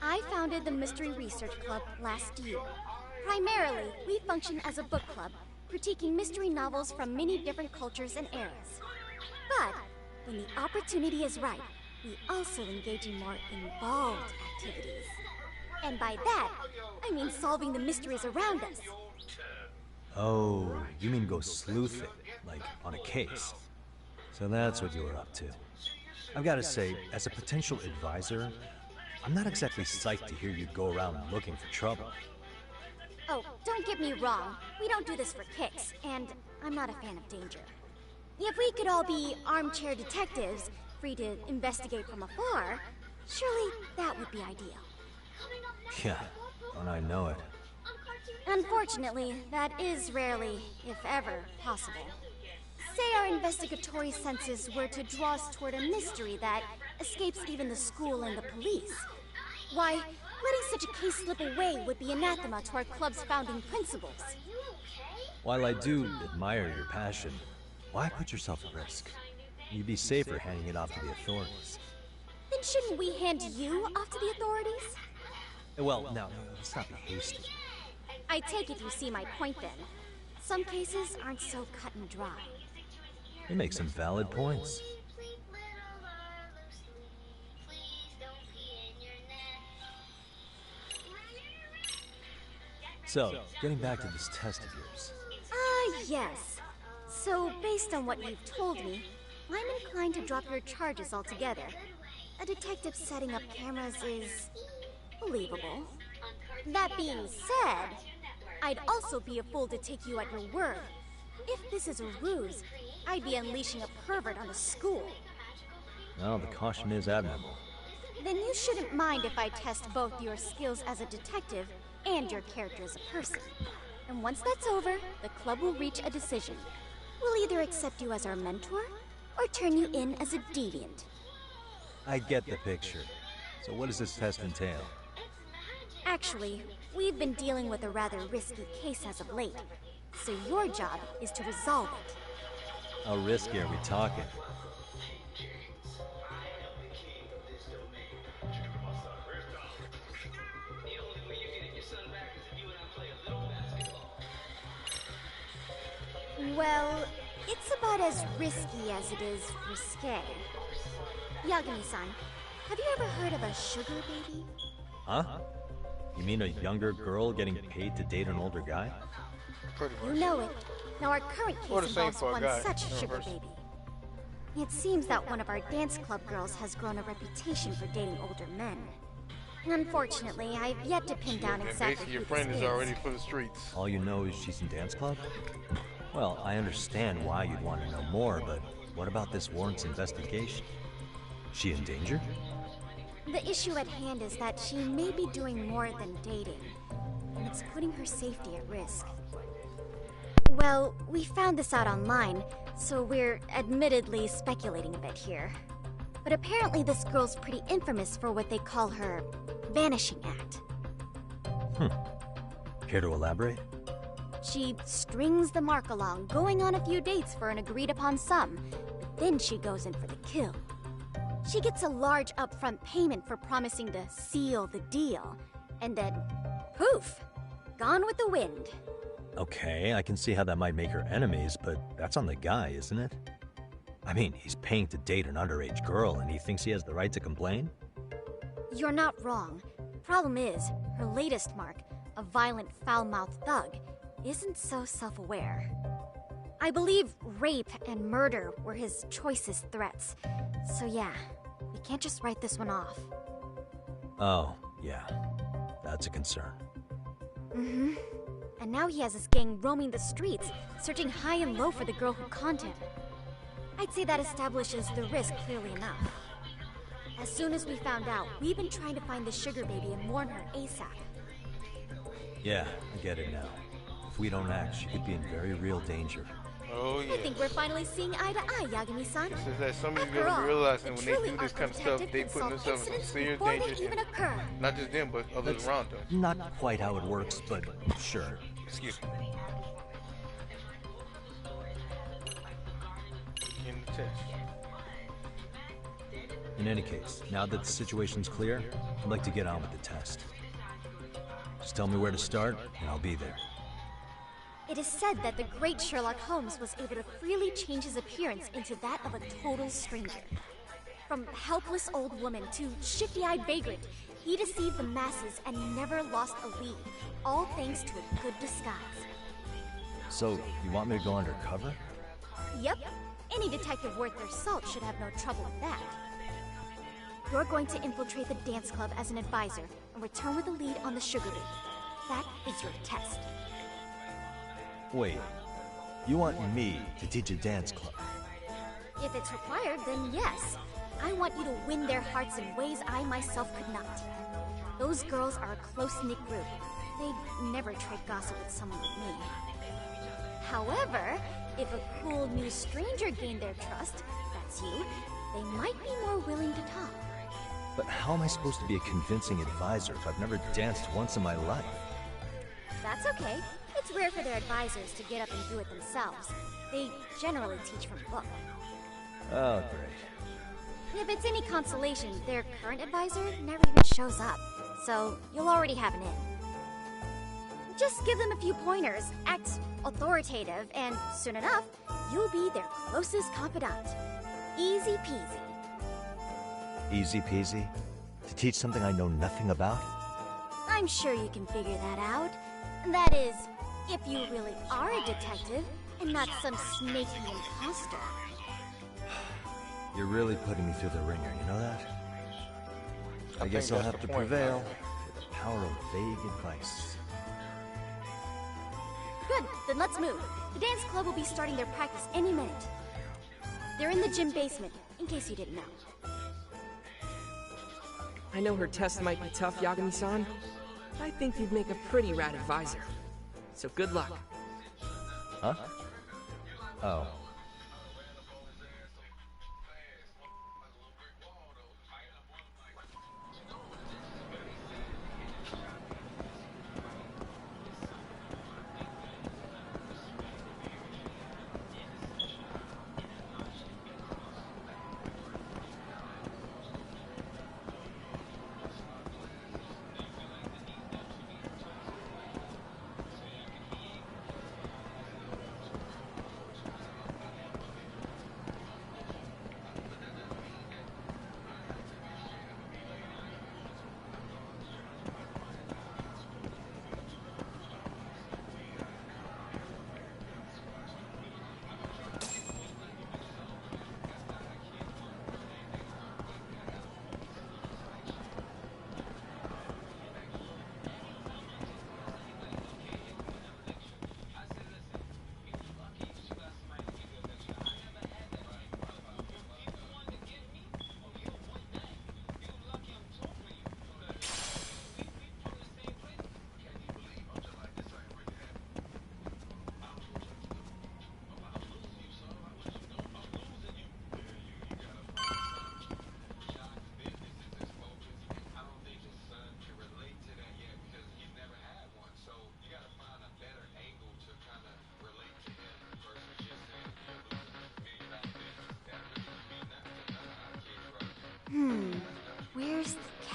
I founded the Mystery Research Club last year. Primarily, we function as a book club, critiquing mystery novels from many different cultures and eras. But, when the opportunity is right, we also engage in more involved activities. And by that, I mean solving the mysteries around us. Oh, you mean go sleuthing, like on a case. So that's what you were up to. I've got to say, as a potential advisor, I'm not exactly psyched to hear you go around looking for trouble. Oh, don't get me wrong. We don't do this for kicks, and I'm not a fan of danger. If we could all be armchair detectives, free to investigate from afar, surely that would be ideal. Yeah, don't I know it. Unfortunately, that is rarely, if ever, possible. Say our investigatory senses were to draw us toward a mystery that escapes even the school and the police. Why, letting such a case slip away would be anathema to our club's founding principles. While I do admire your passion, why put yourself at risk? You'd be safer handing it off to the authorities. Then shouldn't we hand you off to the authorities? Well, now, let's not be hasty. I take it you see my point then. Some cases aren't so cut and dry. You make some valid points. So, getting back to this test of yours. Yes. So, based on what you've told me, I'm inclined to drop your charges altogether. A detective setting up cameras is believable. That being said, I'd also be a fool to take you at your word. If this is a ruse, I'd be unleashing a pervert on a school. Well, the caution is admirable. Then you shouldn't mind if I test both your skills as a detective and your character as a person. And once that's over, the club will reach a decision. We'll either accept you as our mentor, or turn you in as a deviant. I get the picture. So what does this test entail? Actually, we've been dealing with a rather risky case as of late. So your job is to resolve it. How risky are we talking? Well, it's about as risky as it is risque. Yagami-san, have you ever heard of a sugar baby? Huh? You mean a younger girl getting paid to date an older guy? Pretty much. You know it. Now our current case involves one such sugar Universe. baby. It seems that one of our dance club girls has grown a reputation for dating older men. Unfortunately, I've yet to pin down And exactly basically your who friend this is already for the streets. All you know is she's in dance club? Well, I understand why you'd want to know more, but what about this warrants investigation? She in danger? The issue at hand is that she may be doing more than dating, and it's putting her safety at risk. Well, we found this out online, so we're admittedly speculating a bit here. But apparently this girl's pretty infamous for what they call her vanishing act. Care to elaborate? She strings the mark along, going on a few dates for an agreed-upon sum, but then she goes in for the kill. She gets a large upfront payment for promising to seal the deal, and then, poof, gone with the wind. Okay, I can see how that might make her enemies, but that's on the guy, isn't it? I mean, he's paying to date an underage girl, and he thinks he has the right to complain? You're not wrong. Problem is, her latest mark, a violent, foul-mouthed thug, isn't so self-aware. I believe rape and murder were his choicest threats. So yeah, we can't just write this one off. Oh, yeah. That's a concern. Mm-hmm. And now he has his gang roaming the streets, searching high and low for the girl who conned him. I'd say that establishes the risk clearly enough. As soon as we found out, we've been trying to find the sugar baby and warn her ASAP. Yeah, I get it now. If we don't act, she could be in very real danger. Oh yeah. I think we're finally seeing eye to eye, Yagami-san. This is that some of you guys realizing when they do this kind of stuff, they put themselves in serious danger. Not just them, but others around them. Not quite how it works, but sure. Excuse me. In the test. In any case, now that the situation's clear, I'd like to get on with the test. Just tell me where to start, and I'll be there. It is said that the great Sherlock Holmes was able to freely change his appearance into that of a total stranger. From helpless old woman to shifty-eyed vagrant, he deceived the masses and never lost a lead, all thanks to a good disguise. So, you want me to go undercover? Yep. Any detective worth their salt should have no trouble with that. You're going to infiltrate the dance club as an advisor and return with a lead on the sugar baby. That is your test. Wait, you want me to teach a dance club? If it's required, then yes. I want you to win their hearts in ways I myself could not. Those girls are a close-knit group. They'd never trade gossip with someone like me. However, if a cool new stranger gained their trust, that's you, they might be more willing to talk. But how am I supposed to be a convincing advisor if I've never danced once in my life? That's okay. It's rare for their advisors to get up and do it themselves. They generally teach from book. Oh, great. If it's any consolation, their current advisor never even shows up, so you'll already have an in. Just give them a few pointers, act authoritative, and soon enough, you'll be their closest confidant. Easy peasy. Easy peasy? To teach something I know nothing about? I'm sure you can figure that out. That is, if you really are a detective, and not some snaky imposter. You're really putting me through the ringer, you know that? I guess I'll have to prevail with the power of vague advice. Good, then let's move. The dance club will be starting their practice any minute. They're in the gym basement, in case you didn't know. I know her test might be tough, Yagami-san. I think you'd make a pretty rad advisor. So good luck. Huh? Oh.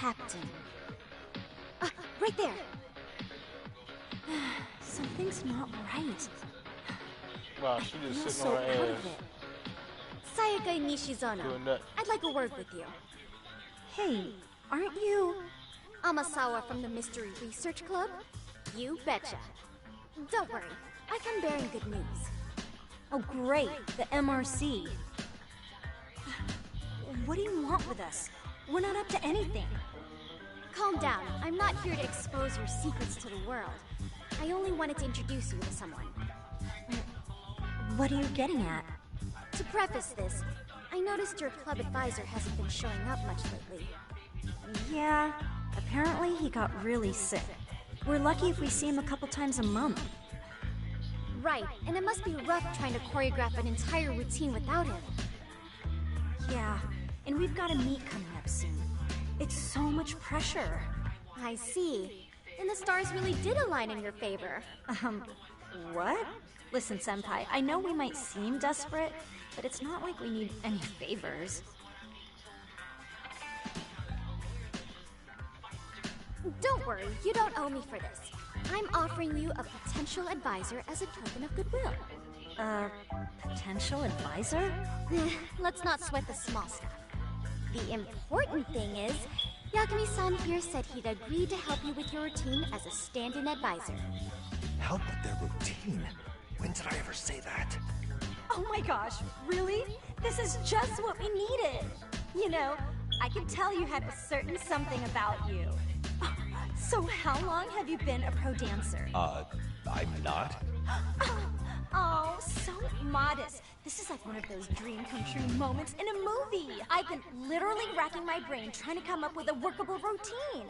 Captain. Right there. Something's not right. Wow, she just I'm sitting on her out ass. of it. Sayaka Nishizono, Doing that. I'd like a word with you. Hey, aren't you... Amasawa from the Mystery Research Club? You betcha. Don't worry, I come bearing good news. Oh great, the MRC. What do you want with us? We're not up to anything. Calm down, I'm not here to expose your secrets to the world. I only wanted to introduce you to someone. What are you getting at? To preface this, I noticed your club advisor hasn't been showing up much lately. Yeah, apparently he got really sick. We're lucky if we see him a couple times a month. Right, and it must be rough trying to choreograph an entire routine without him. Yeah, and we've got a meet coming up soon. It's so much pressure. I see. And the stars really did align in your favor. What? Listen, Senpai, I know we might seem desperate, but it's not like we need any favors. Don't worry, you don't owe me for this. I'm offering you a potential advisor as a token of goodwill. Potential advisor? Let's not sweat the small stuff. The important thing is, Yagami-san here said he'd agreed to help you with your routine as a stand-in advisor. Help with their routine? When did I ever say that? Oh my gosh, really? This is just what we needed. You know, I could tell you had a certain something about you. So how long have you been a pro dancer? I'm not. Oh, so modest. This is like one of those dream come true moments in a movie. I've been literally racking my brain trying to come up with a workable routine.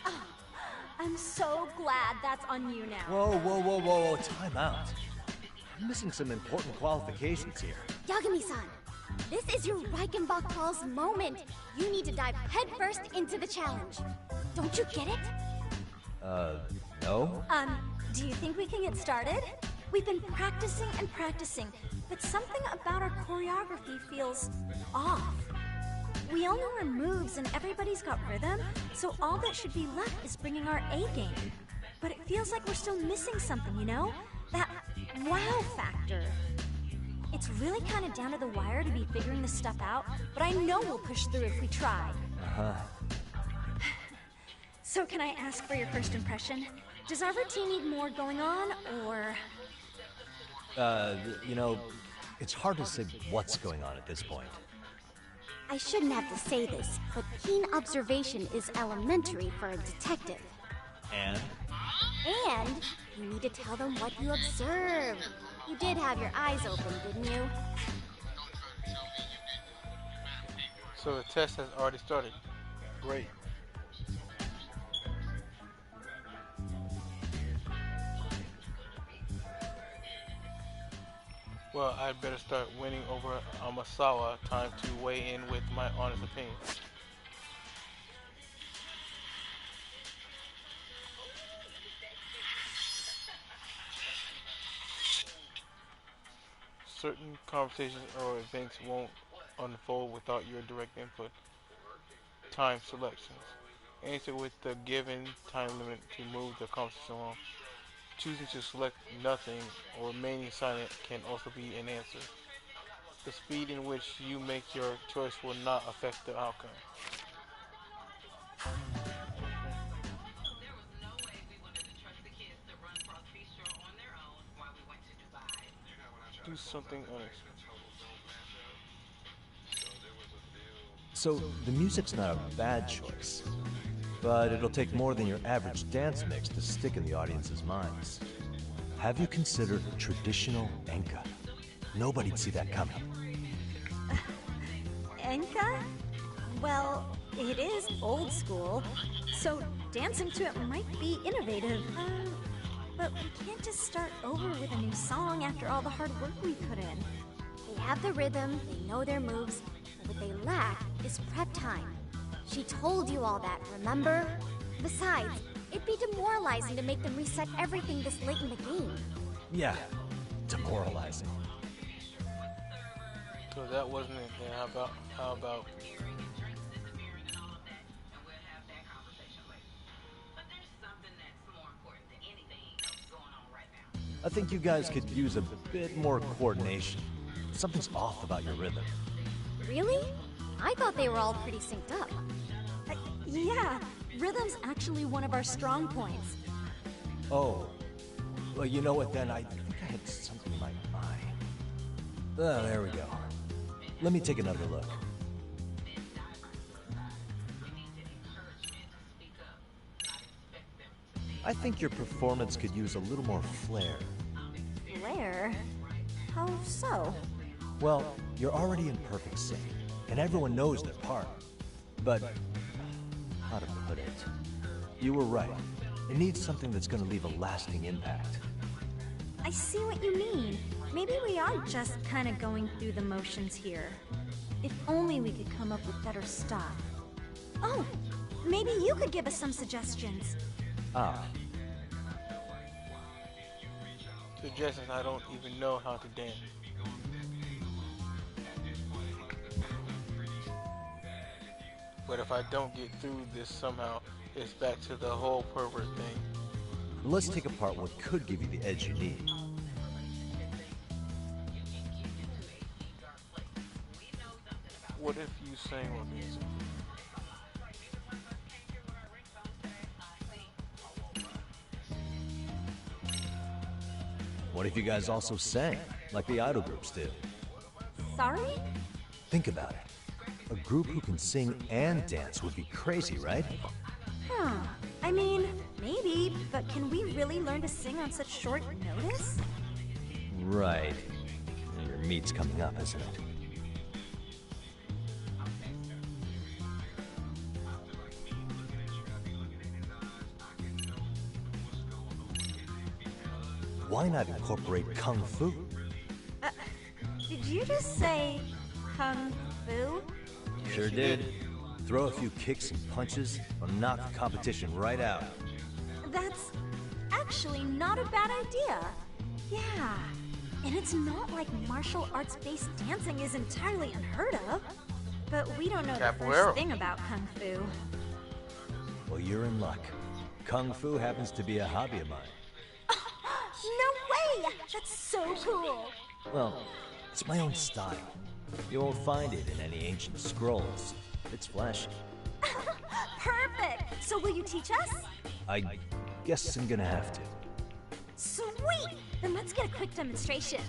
Oh, I'm so glad that's on you now. Whoa, time out. I'm missing some important qualifications here. Yagami-san, this is your Reichenbach moment. You need to dive headfirst into the challenge. Don't you get it? No? Do you think we can get started? We've been practicing and practicing, but something about our choreography feels off. We all know our moves and everybody's got rhythm, so all that should be left is bringing our A game. But it feels like we're still missing something, you know? That wow factor. It's really kind of down to the wire to be figuring this stuff out, but I know we'll push through if we try. So can I ask for your first impression? Does our routine need more going on, or...? You know, it's hard to say what's going on at this point. I shouldn't have to say this, but keen observation is elementary for a detective. And? And you need to tell them what you observed. You did have your eyes open, didn't you? So the test has already started. Great. Well, I'd better start winning over Amasawa. Time to weigh in with my honest opinion. Certain conversations or events won't unfold without your direct input. Time selections. Answer with the given time limit to move the conversation along. Choosing to select nothing or remaining silent can also be an answer. The speed in which you make your choice will not affect the outcome. Do something unexpected. So, the music's not a bad choice, but it'll take more than your average dance mix to stick in the audience's minds. Have you considered traditional enka? Nobody'd see that coming. Enka? Well, it is old school, so dancing to it might be innovative. But we can't just start over with a new song after all the hard work we put in. They have the rhythm, they know their moves, but what they lack is prep time. She told you all that, remember? Besides, it'd be demoralizing to make them reset everything this late in the game. Yeah, demoralizing. So that wasn't it. Then how about I think you guys could use a bit more coordination. Something's off about your rhythm. Really? I thought they were all pretty synced up. Yeah, rhythm's actually one of our strong points. Oh. Well, you know what then? I think I had something in my mind. Oh, there we go. Let me take another look. I think your performance could use a little more flair. Flair? How so? Well, you're already in perfect sync, and everyone knows their part. But, how to put it? You were right. It needs something that's gonna leave a lasting impact. I see what you mean. Maybe we are just kind of going through the motions here. If only we could come up with better stuff. Oh, maybe you could give us some suggestions. Ah. Suggestions I don't even know how to dance. But if I don't get through this somehow, it's back to the whole pervert thing. Let's take apart what could give you the edge you need. What if you sang on this? What if you guys also sang, like the idol groups do? Sorry? Think about it. A group who can sing and dance would be crazy, right? Huh. I mean, maybe, but can we really learn to sing on such short notice? Right. Your meat's coming up, isn't it? Why not incorporate Kung Fu? Did you just say Kung Fu? Sure did. Throw a few kicks and punches, or knock the competition right out. That's actually not a bad idea. Yeah. And it's not like martial arts-based dancing is entirely unheard of. But we don't know the first thing about Kung Fu. Well, you're in luck. Kung Fu happens to be a hobby of mine. No way! That's so cool! Well, it's my own style. You won't find it in any ancient scrolls. It's flashy. Perfect! So will you teach us? I guess I'm gonna have to. Sweet! Then let's get a quick demonstration.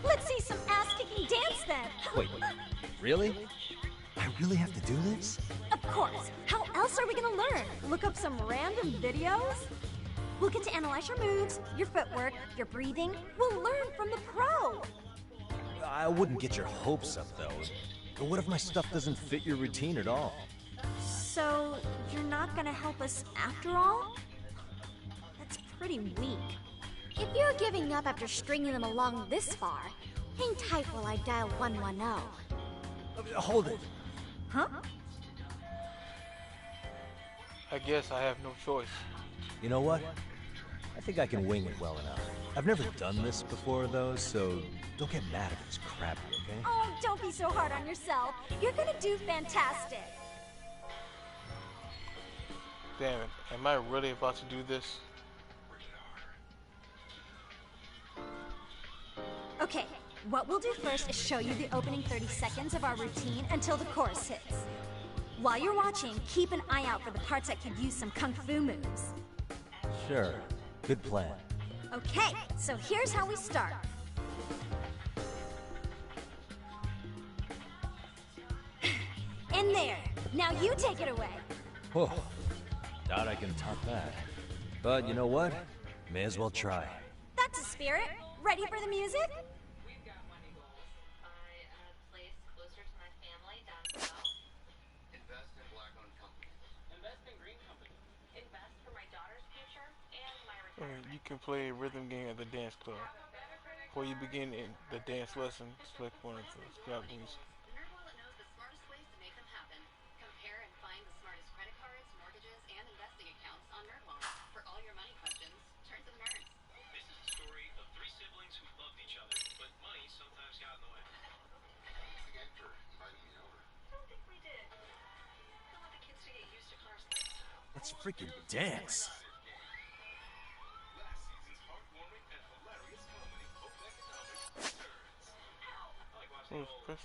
Let's see some ass-kicking dance then! Wait, really? I really have to do this? Of course! How else are we gonna learn? Look up some random videos? We'll get to analyze your moves, your footwork, your breathing. We'll learn from the pro! I wouldn't get your hopes up, though. What if my stuff doesn't fit your routine at all? So, you're not gonna help us after all? That's pretty weak. If you're giving up after stringing them along this far, hang tight while I dial 110. Hold it. Huh? I guess I have no choice. You know what? I think I can wing it well enough. I've never done this before, though, so don't get mad if it's crappy, okay? Oh, don't be so hard on yourself. You're gonna do fantastic. Damn it, am I really about to do this? Okay, what we'll do first is show you the opening 30 seconds of our routine until the chorus hits. While you're watching, keep an eye out for the parts that could use some kung fu moves. Sure. Good plan. Okay, so here's how we start. In there. Now you take it away. Whoa. Doubt I can top that. But you know what? May as well try. That's a spirit. Ready for the music? You can play a rhythm game at the dance club. Before you begin in the dance lesson, select one of the scrap boots. Let's freaking dance. was pressed.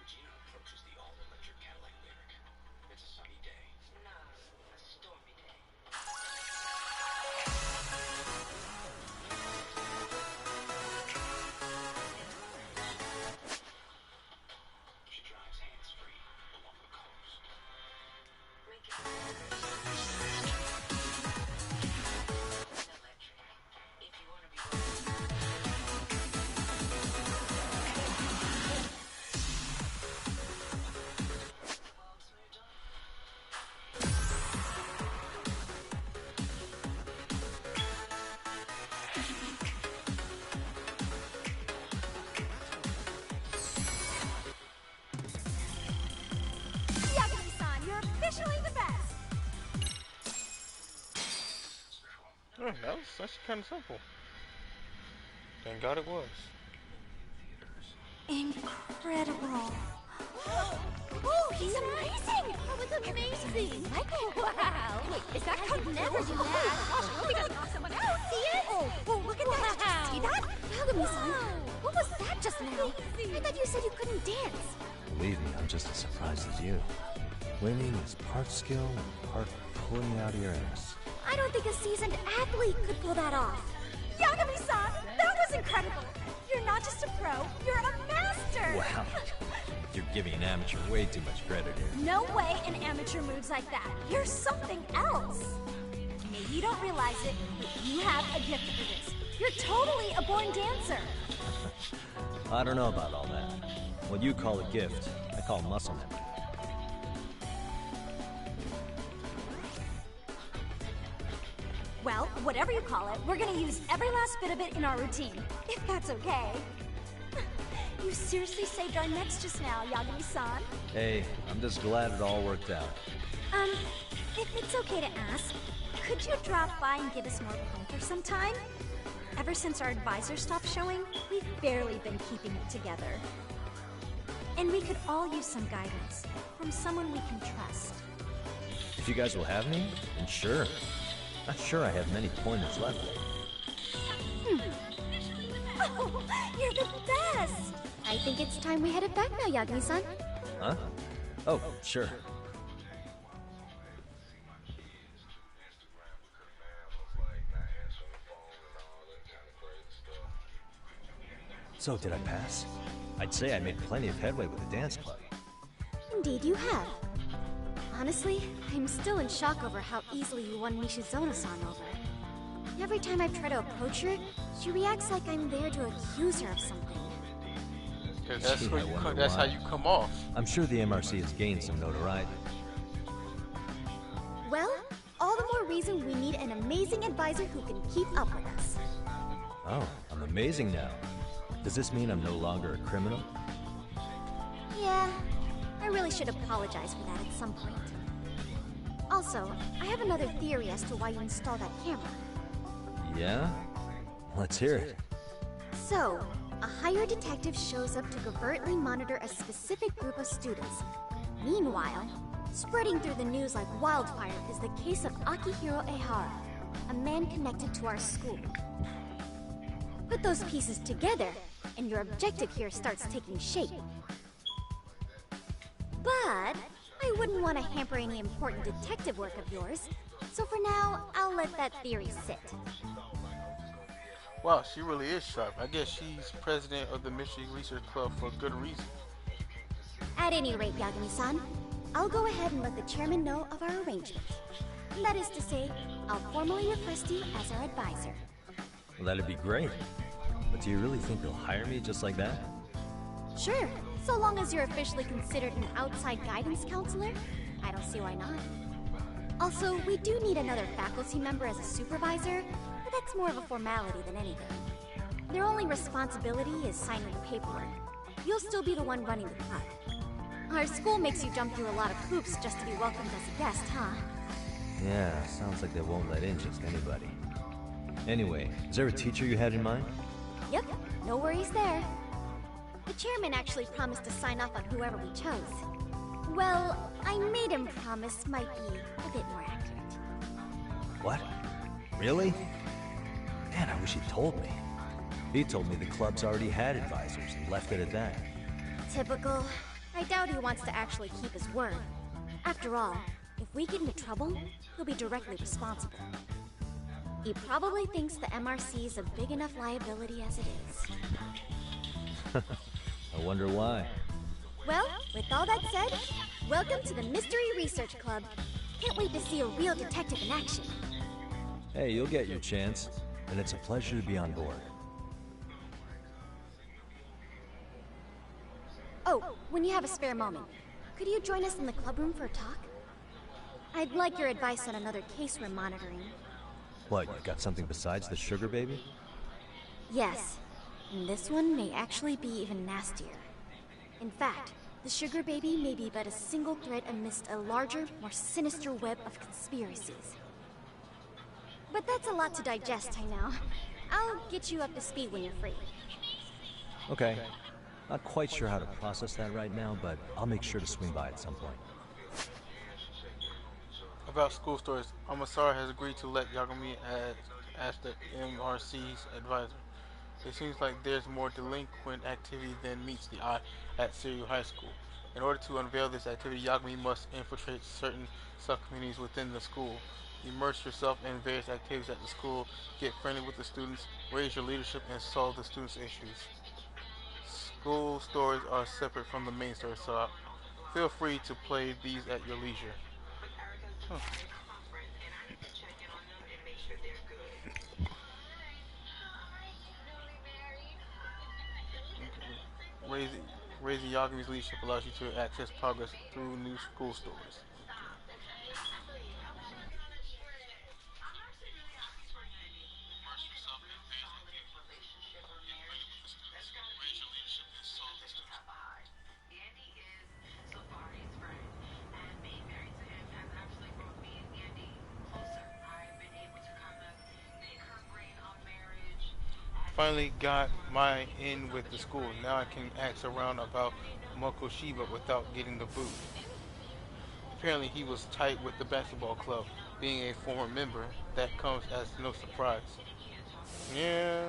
Regina approaches the all-electric Cadillac Lyric. It's a sunny day. No, a stormy day. She drives hands-free along the coast. If you want to be Yagami-san, you're officially the best! Oh, that was actually kind of simple. Thank God it was. Incredible. Oh, he's amazing! That was amazing! Wow! Wait, is that how you never do that? Gosh, I hope he doesn't knock someone out! See it? Oh, look at that! Did you see that? Yagami-san, what was that just now? I thought you said you couldn't dance. Believe me, I'm just as surprised as you. Winning is part skill and part pulling you out of your ass. I don't think a seasoned athlete could pull that off. Yagami-san, that was incredible! You're not just a pro, you're a master! Wow. You're giving an amateur way too much credit here. No way an amateur moves like that. You're something else. Maybe you don't realize it, but you have a gift for this. You're totally a born dancer. I don't know about all that. What you call a gift, I call muscle memory. Well, whatever you call it, we're gonna use every last bit of it in our routine, if that's okay. You seriously saved our necks just now, Yagami-san. Hey, I'm just glad it all worked out. If it's okay to ask, could you drop by and give us more pointers sometime? Ever since our advisor stopped showing, we've barely been keeping it together. And we could all use some guidance from someone we can trust. If you guys will have me, then sure. Not sure I have many pointers left. Oh, you're the best! I think it's time we headed back now, Yagami-san. Huh? Oh, sure. So, did I pass? I'd say I made plenty of headway with the dance club. Indeed you have. Honestly, I'm still in shock over how easily you won Nishizono-san over. Every time I try to approach her, she reacts like I'm there to accuse her of something. Because that's how you come off. I'm sure the MRC has gained some notoriety. Well, all the more reason we need an amazing advisor who can keep up with us. Oh, I'm amazing now. Does this mean I'm no longer a criminal? Yeah, I really should apologize for that at some point. Also, I have another theory as to why you installed that camera. Yeah? Let's hear it. So, a hired detective shows up to covertly monitor a specific group of students. Meanwhile, spreading through the news like wildfire is the case of Akihiro Ehara, a man connected to our school. Put those pieces together, and your objective here starts taking shape. But I wouldn't want to hamper any important detective work of yours, so for now, I'll let that theory sit. Wow, she really is sharp. I guess she's president of the Mystery Research Club for good reason. At any rate, Yagami-san, I'll go ahead and let the chairman know of our arrangement. That is to say, I'll formally request you as our advisor. Well, that'd be great. But do you really think they'll hire me just like that? Sure, so long as you're officially considered an outside guidance counselor, I don't see why not. Also, we do need another faculty member as a supervisor, but that's more of a formality than anything. Their only responsibility is signing the paperwork. You'll still be the one running the club. Our school makes you jump through a lot of hoops just to be welcomed as a guest, huh? Yeah, sounds like they won't let in just anybody. Anyway, is there a teacher you had in mind? Yep, no worries there. The chairman actually promised to sign off on whoever we chose. Well, I made him promise might be a bit more accurate. What? Really? Man, I wish he'd told me. He told me the club's already had advisors and left it at that. Typical. I doubt he wants to actually keep his word. After all, if we get into trouble, he'll be directly responsible. He probably thinks the MRC's a big enough liability as it is. I wonder why. Well, with all that said, welcome to the Mystery Research Club. Can't wait to see a real detective in action. Hey, you'll get your chance, and it's a pleasure to be on board. Oh, when you have a spare moment, could you join us in the club room for a talk? I'd like your advice on another case we're monitoring. What, you got something besides the sugar baby? Yes, and this one may actually be even nastier. In fact, the sugar baby may be but a single thread amidst a larger, more sinister web of conspiracies. But that's a lot to digest, I know. I'll get you up to speed when you're free. Okay. Not quite sure how to process that right now, but I'll make sure to swing by at some point. About school stories, Amasara has agreed to let Yagami as the MRC's advisor. It seems like there's more delinquent activity than meets the eye at Seiryu High School. In order to unveil this activity, Yagami must infiltrate certain sub-communities within the school. Immerse yourself in various activities at the school, get friendly with the students, raise your leadership, and solve the students' issues. School stories are separate from the main story, so feel free to play these at your leisure. Huh. Raising Yagami's leadership allows you to access progress through new school stories. Finally got my in with the school. Now I can ask around about Mokoshiba without getting the boot. Apparently he was tight with the basketball club. Being a former member, that comes as no surprise. Yeah.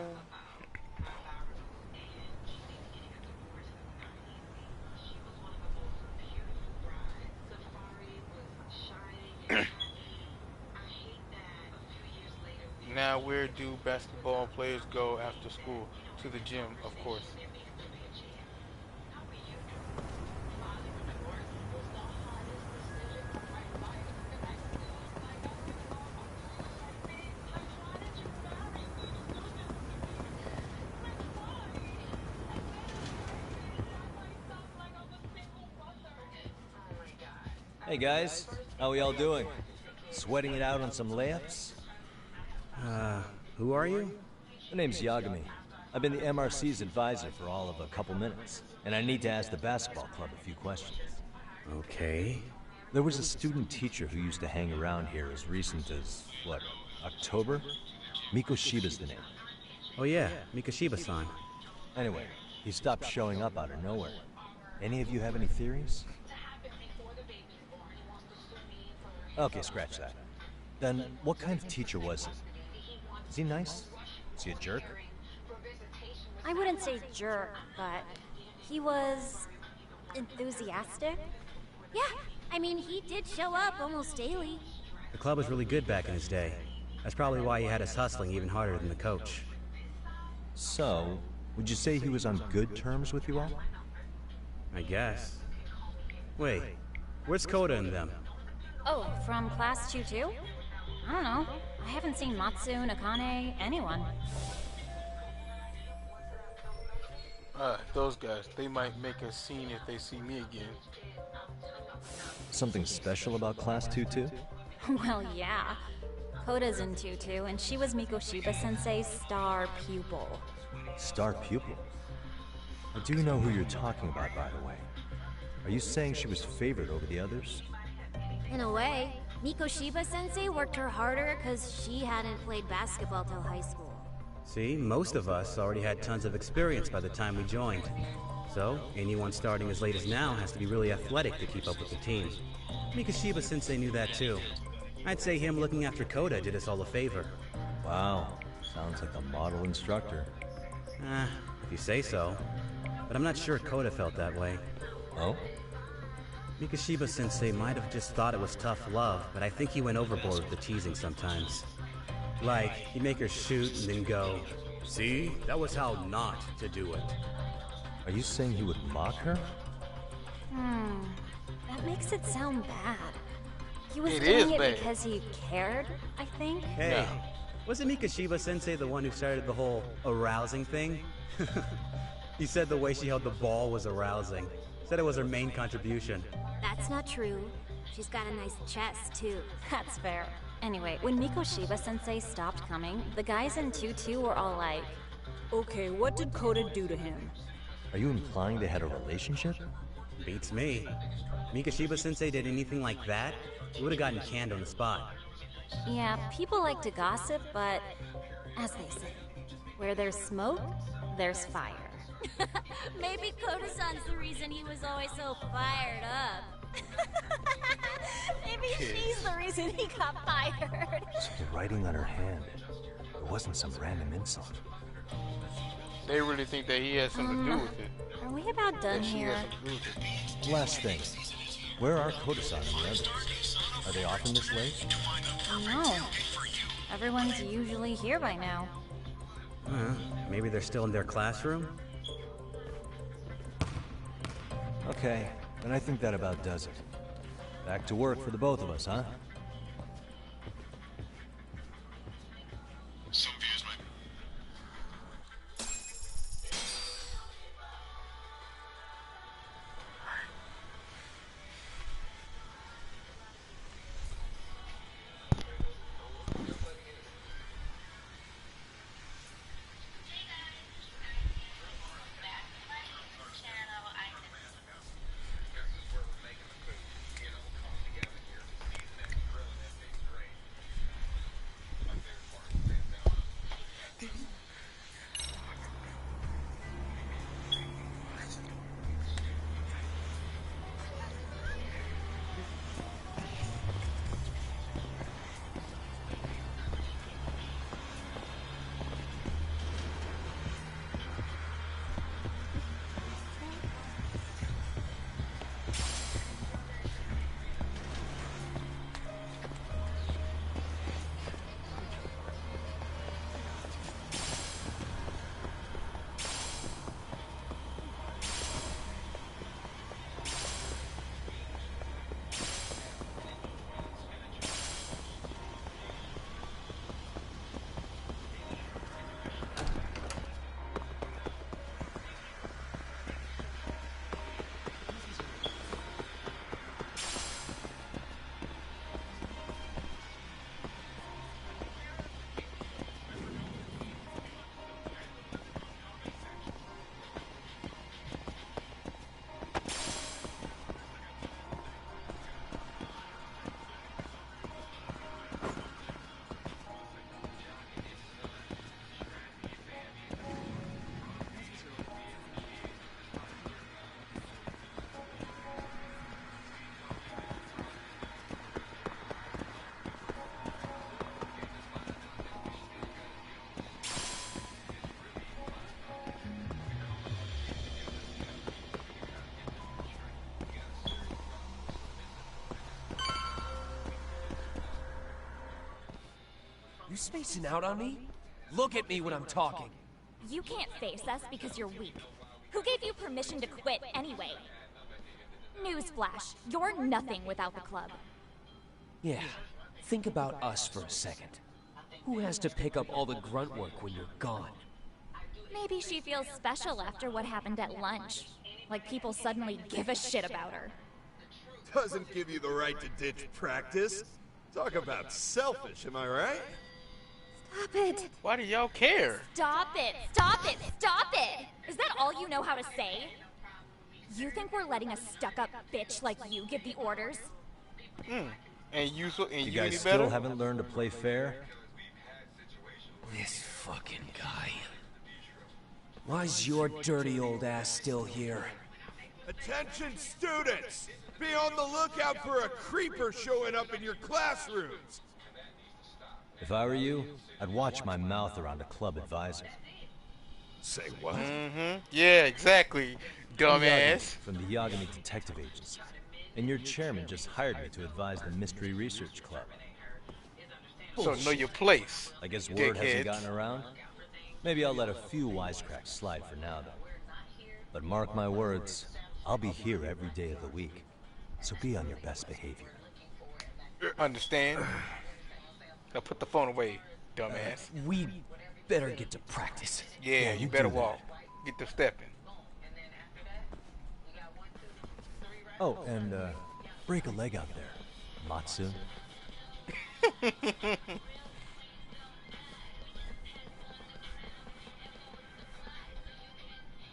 Now where do basketball players go after school? To the gym, of course. Hey guys, how we all doing? Sweating it out on some layups? Who are you? My name's Yagami. I've been the MRC's advisor for all of a couple minutes, and I need to ask the basketball club a few questions. Okay. There was a student teacher who used to hang around here as recent as, what, October? Mikoshiba's the name. Oh yeah, Mikoshiba-san. Anyway, he stopped showing up out of nowhere. Any of you have any theories? Okay, scratch that. Then, what kind of teacher was he? Is he nice? Is he a jerk? I wouldn't say jerk, but he was enthusiastic. Yeah, I mean, he did show up almost daily. The club was really good back in his day. That's probably why he had us hustling even harder than the coach. So, would you say he was on good terms with you all? I guess. Wait, where's Koda and them? Oh, from class 2 too? I don't know. I haven't seen Matsu, Nakane, anyone. Those guys, they might make a scene if they see me again. Something special about class 2 too? Well, yeah. Koda's in 2-2, and she was Mikoshiba-sensei's star pupil. Star pupil? I do know who you're talking about, by the way. Are you saying she was favored over the others? In a way, Mikoshiba-sensei worked her harder because she hadn't played basketball till high school. See, most of us already had tons of experience by the time we joined. So, anyone starting as late as now has to be really athletic to keep up with the team. Mikashiba-sensei knew that too. I'd say him looking after Koda did us all a favor. Wow, sounds like a model instructor. If you say so. But I'm not sure Koda felt that way. Oh? Mikashiba-sensei might have just thought it was tough love, but I think he went overboard with the teasing sometimes. Like, he'd make her shoot and then go, "See, that was how not to do it." Are you saying he would mock her? That makes it sound bad. He was It doing is it bad. because he cared, I think. Hey, wasn't Mikashiba-sensei the one who started the whole arousing thing? He said the way she held the ball was arousing. Said it was her main contribution. That's not true. She's got a nice chest, too. That's fair. Anyway, when Mikoshiba-sensei stopped coming, the guys in 2-2 were all like, Okay, what did Koda do to him? Are you implying they had a relationship? Beats me. Mikashiba-sensei did anything like that, it would have gotten canned on the spot. yeah, people like to gossip, but as they say, where there's smoke, there's fire. Maybe Koda-san's the reason he was always so fired up. Maybe she's the reason he got fired. The writing on her hand. It wasn't some random insult. They really think that he has something to do with it. Are we about done That she here? has something to do with it. Last thing. Where are Koda-san and the others? Are they often this late? No. Everyone's usually here by now. Maybe they're still in their classroom? Okay, then I think that about does it. Back to work for the both of us, huh? You spacing out on me? Look at me when I'm talking. You can't face us because you're weak. Who gave you permission to quit anyway? Newsflash, you're nothing without the club. Yeah, think about us for a second. Who has to pick up all the grunt work when you're gone? Maybe she feels special after what happened at lunch. Like people suddenly give a shit about her. Doesn't give you the right to ditch practice. Talk about selfish, am I right? Stop it! Why do y'all care? Stop it! Stop it! Stop it! Is that all you know how to say? You think we're letting a stuck-up bitch like you give the orders? And you You guys any still better? haven't learned to play fair? This fucking guy. Why's your dirty old ass still here? Attention students! Be on the lookout for a creeper showing up in your classrooms! If I were you, I'd watch my mouth around a club advisor. Say what? Mm-hmm. Yeah, exactly, dumbass. From the Yagami Detective Agency. And your chairman just hired me to advise the Mystery Research Club. So know your place. I guess word hasn't gotten around. Maybe I'll let a few wisecracks slide for now, though. But mark my words, I'll be here every day of the week. So be on your best behavior. Understand? Now put the phone away, dumbass. We better get to practice. Yeah, you better walk. Get to stepping. Oh, and break a leg out there, Matsu.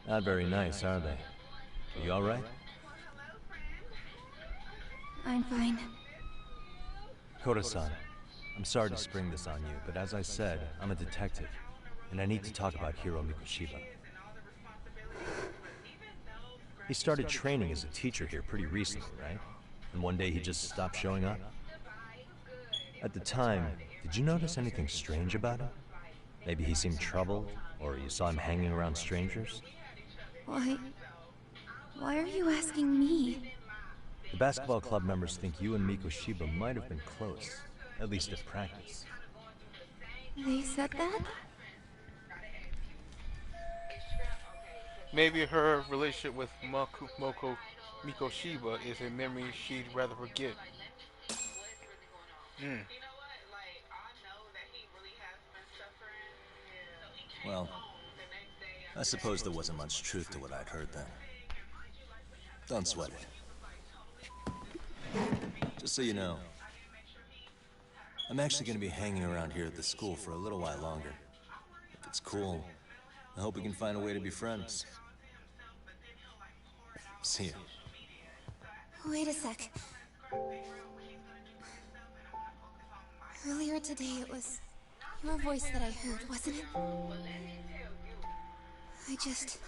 Not very nice, are they? Are you all right? I'm fine. Koda-san, I'm sorry to spring this on you, but as I said, I'm a detective, and I need to talk about Hiro Mikoshiba. He started training as a teacher here pretty recently, right? And one day he just stopped showing up? At the time, did you notice anything strange about him? Maybe he seemed troubled, or you saw him hanging around strangers? Why are you asking me? The basketball club members think you and Mikoshiba might have been close, at least at practice. They said that? Maybe her relationship with Mikoshiba is a memory she'd rather forget. Well, I suppose there wasn't much truth to what I'd heard then. Don't sweat it. Just so you know, I'm actually going to be hanging around here at the school for a little while longer. If it's cool, I hope we can find a way to be friends. See ya. Wait a sec. Earlier today, it was your voice that I heard, wasn't it? I just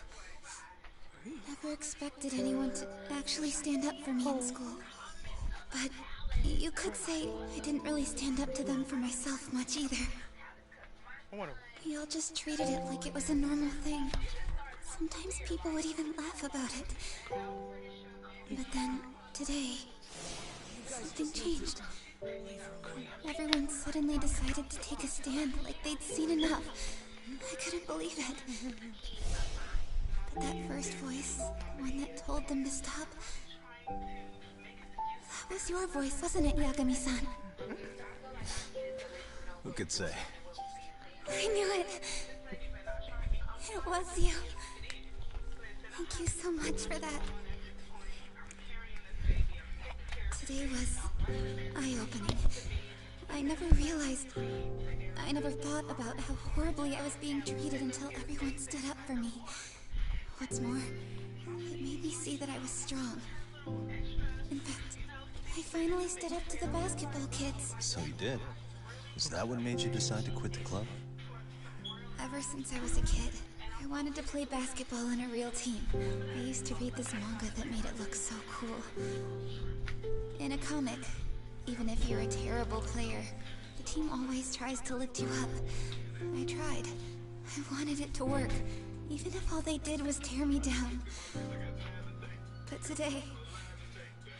never expected anyone to actually stand up for me in school. But you could say I didn't really stand up to them for myself much either. Y'all just treated it like it was a normal thing. Sometimes people would even laugh about it. But then, today, something changed. Everyone suddenly decided to take a stand like they'd seen enough. I couldn't believe it. But that first voice, one that told them to stop, that was your voice, wasn't it, Yagami-san? Who could say? I knew it. It was you. Thank you so much for that. Today was eye-opening. I never thought about how horribly I was being treated until everyone stood up for me. What's more, it made me see that I was strong. In fact, I finally stood up to the basketball kids. So you did? Is that what made you decide to quit the club? Ever since I was a kid, I wanted to play basketball on a real team. I used to read this manga that made it look so cool. In a comic, even if you're a terrible player, the team always tries to lift you up. I tried. I wanted it to work, even if all they did was tear me down. But today,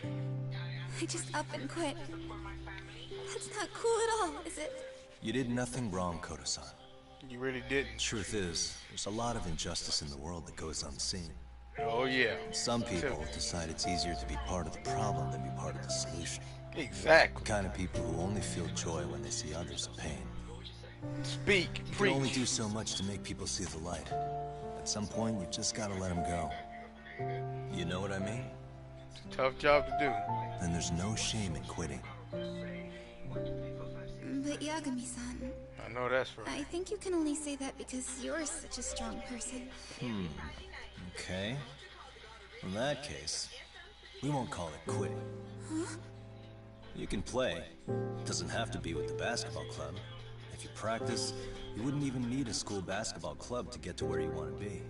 I just up and quit. That's not cool at all, is it? You did nothing wrong, Koda-san. You really didn't. Truth is, there's a lot of injustice in the world that goes unseen. Oh yeah. Some people decide it's easier to be part of the problem than be part of the solution. Exactly. The kind of people who only feel joy when they see others in pain. Speak, You preach. can only do so much to make people see the light. At some point, you just gotta let them go. You know what I mean? It's a tough job to do. Then there's no shame in quitting. But Yagami-san, I know that's right. I think you can only say that because you're such a strong person. Okay. In that case, we won't call it quitting. Huh? You can play. It doesn't have to be with the basketball club. If you practice, You wouldn't even need a school basketball club to get to where you want to be.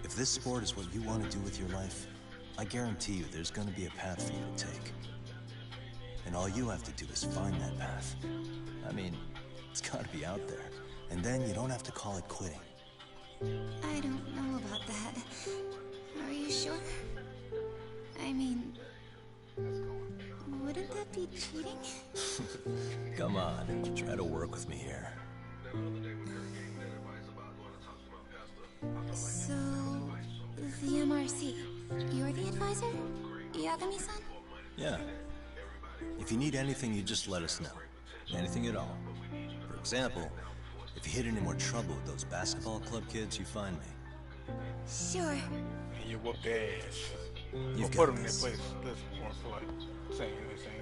If this sport is what you want to do with your life, I guarantee you there's going to be a path for you to take. And all you have to do is find that path. I mean, it's got to be out there. And then you don't have to call it quitting. I don't know about that. Are you sure? I mean, wouldn't that be cheating? Come on, try to work with me here. So, the MRC, you're the advisor? Yagami-san? Yeah. If you need anything, you just let us know. Anything at all. For example, if you hit any more trouble with those basketball club kids, you find me. Sure. And you whoop their ass. You've put got them in their this. place. Listen, more for like saying, you know what I'm saying?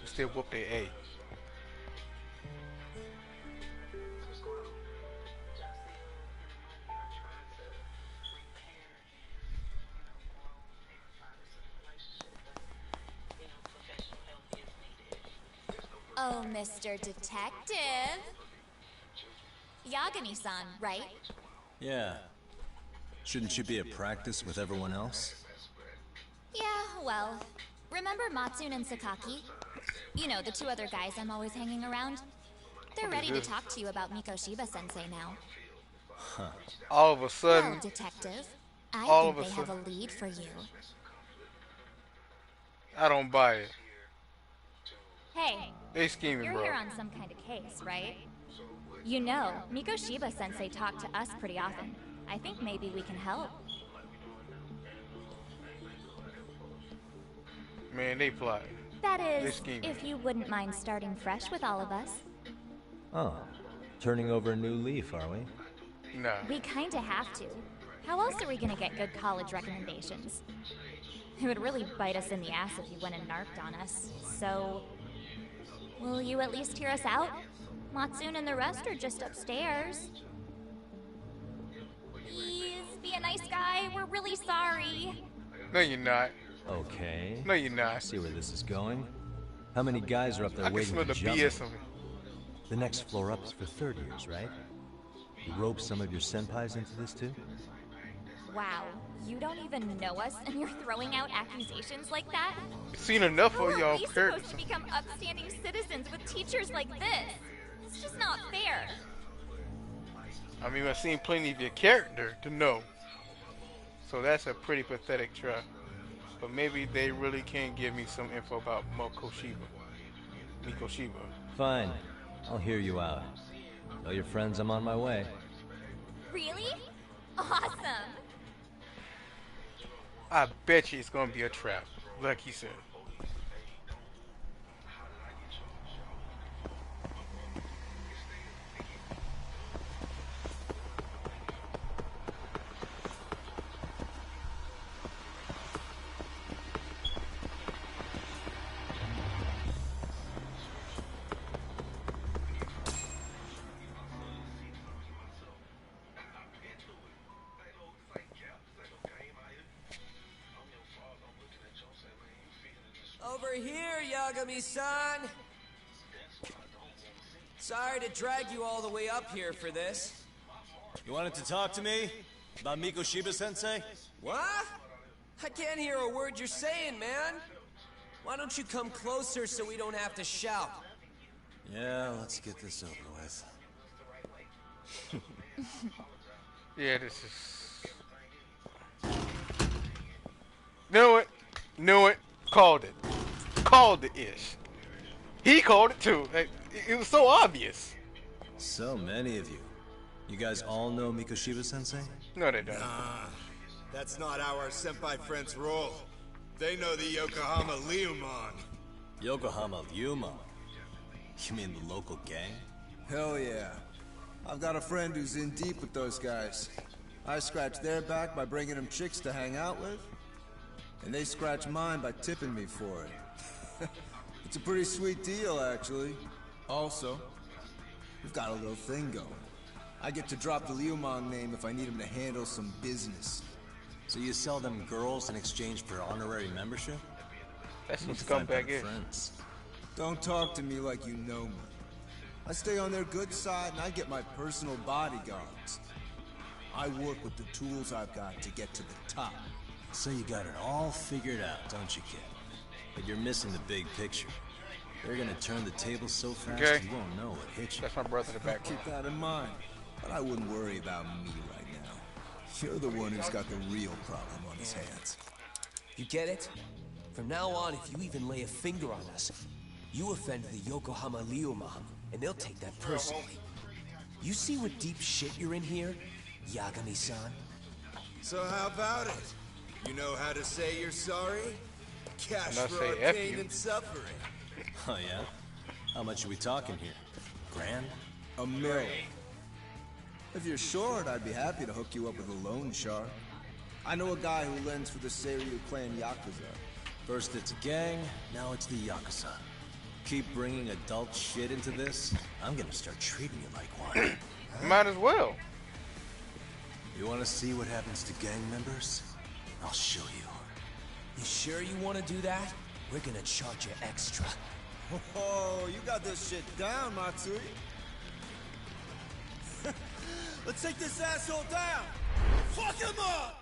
You still whoop their A. Oh, Mr. Detective. Yagami-san, right? Yeah. Shouldn't you be at practice with everyone else? Yeah, well, remember Matsune and Sakaki? You know, the two other guys I'm always hanging around? They're ready to talk to you about Mikoshiba-sensei now. Huh. All of a sudden... Well, Detective, I all think of a they have sudden- a lead for you. I don't buy it. Hey, They scheming, you're bro. here on some kind of case, right? You know, Mikoshiba-sensei talked to us pretty often. I think maybe we can help. Man, they plotting. That They is, scheming. if you wouldn't mind starting fresh with all of us. Oh, turning over a new leaf, are we? Nah. We kinda have to. How else are we gonna get good college recommendations? It would really bite us in the ass if you went and narked on us. So, will you at least hear us out? Matsune and the rest are just upstairs. Please, be a nice guy. We're really sorry. No, you're not. Okay. No, you're not. See where this is going? How many guys are up there I can waiting smell to the jump? BS of it. The next floor up is for third years, right? You rope some of your senpais into this too? Wow, you don't even know us and you're throwing out accusations like that? Seen enough How of are y'all we parents. supposed to become upstanding citizens with teachers like this? It's just not fair. I mean, I've seen plenty of your character to know. So that's a pretty pathetic try. But maybe they really can give me some info about Mikoshiba. Fine. I'll hear you out. Tell your friends I'm on my way. Really? Awesome. I bet you it's gonna be a trap, like he said. Over here, Yagami-san! Sorry to drag you all the way up here for this. You wanted to talk to me? About Mikoshiba-sensei? What? I can't hear a word you're saying, man. Why don't you come closer so we don't have to shout? Yeah, let's get this over with. Yeah, this is... Knew it. Knew it. Called it. Called the ish. He called it too. It was so obvious. So many of you. You guys all know Mikoshiba-sensei? No, they don't. Nah, that's not how our senpai friends roll. They know the Yokohama Liumon. Yokohama Lyuma? You mean the local gang? Hell yeah. I've got a friend who's in deep with those guys. I scratch their back by bringing them chicks to hang out with, and they scratch mine by tipping me for it. It's a pretty sweet deal, actually. Also, we've got a little thing going. I get to drop the Liumon name if I need him to handle some business. So you sell them girls in exchange for honorary membership? That's Need what to find scumbag better is. friends. Don't talk to me like you know me. I stay on their good side and I get my personal bodyguards. I work with the tools I've got to get to the top. So you got it all figured out, don't you, kid? But you're missing the big picture. They're gonna turn the table so fast you won't know what hit you. That's my brother in the background. Keep that in mind. But I wouldn't worry about me right now. You're the one who's got the real problem on his hands. You get it? From now on, if you even lay a finger on us, you offend the Yokohama Ryuma, and they'll take that personally. You see what deep shit you're in here, Yagami-san? So how about it? You know how to say you're sorry? Cash Not for say our F pain you. and suffering. Oh, yeah? How much are we talking here? Grand? $1 million. If you're short, I'd be happy to hook you up with a loan shark. I know a guy who lends for the Seiryu clan Yakuza. First it's a gang, now it's the Yakuza. Keep bringing adult shit into this, I'm gonna start treating you like one. Might as well. You wanna see what happens to gang members? I'll show you. You sure you want to do that? We're gonna charge you extra. Oh, you got this shit down, Matsui. Let's take this asshole down! Fuck him up!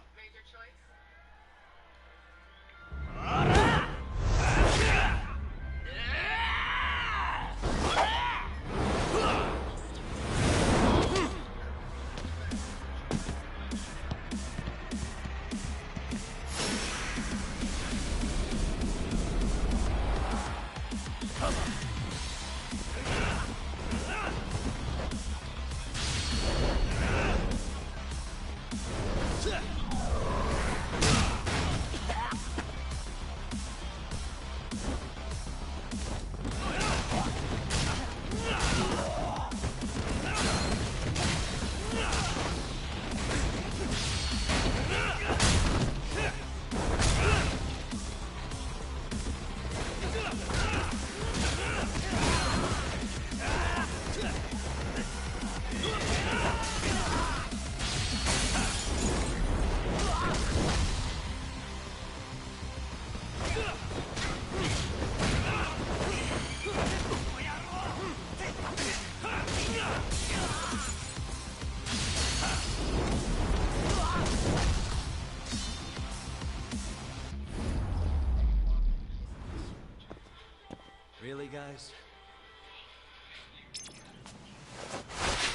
Really, guys?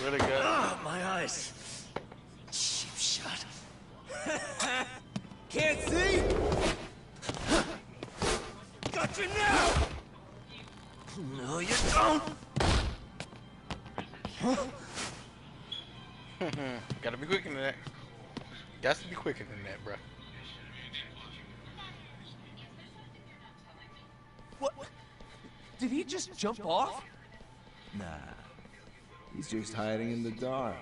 Really good. Ah, my eyes. Cheap shot. Can't see? Got you now! No, you don't. Gotta be quicker than that. Got to be quicker than that, bruh. What? Did he just jump off? Nah. He's just hiding in the dark.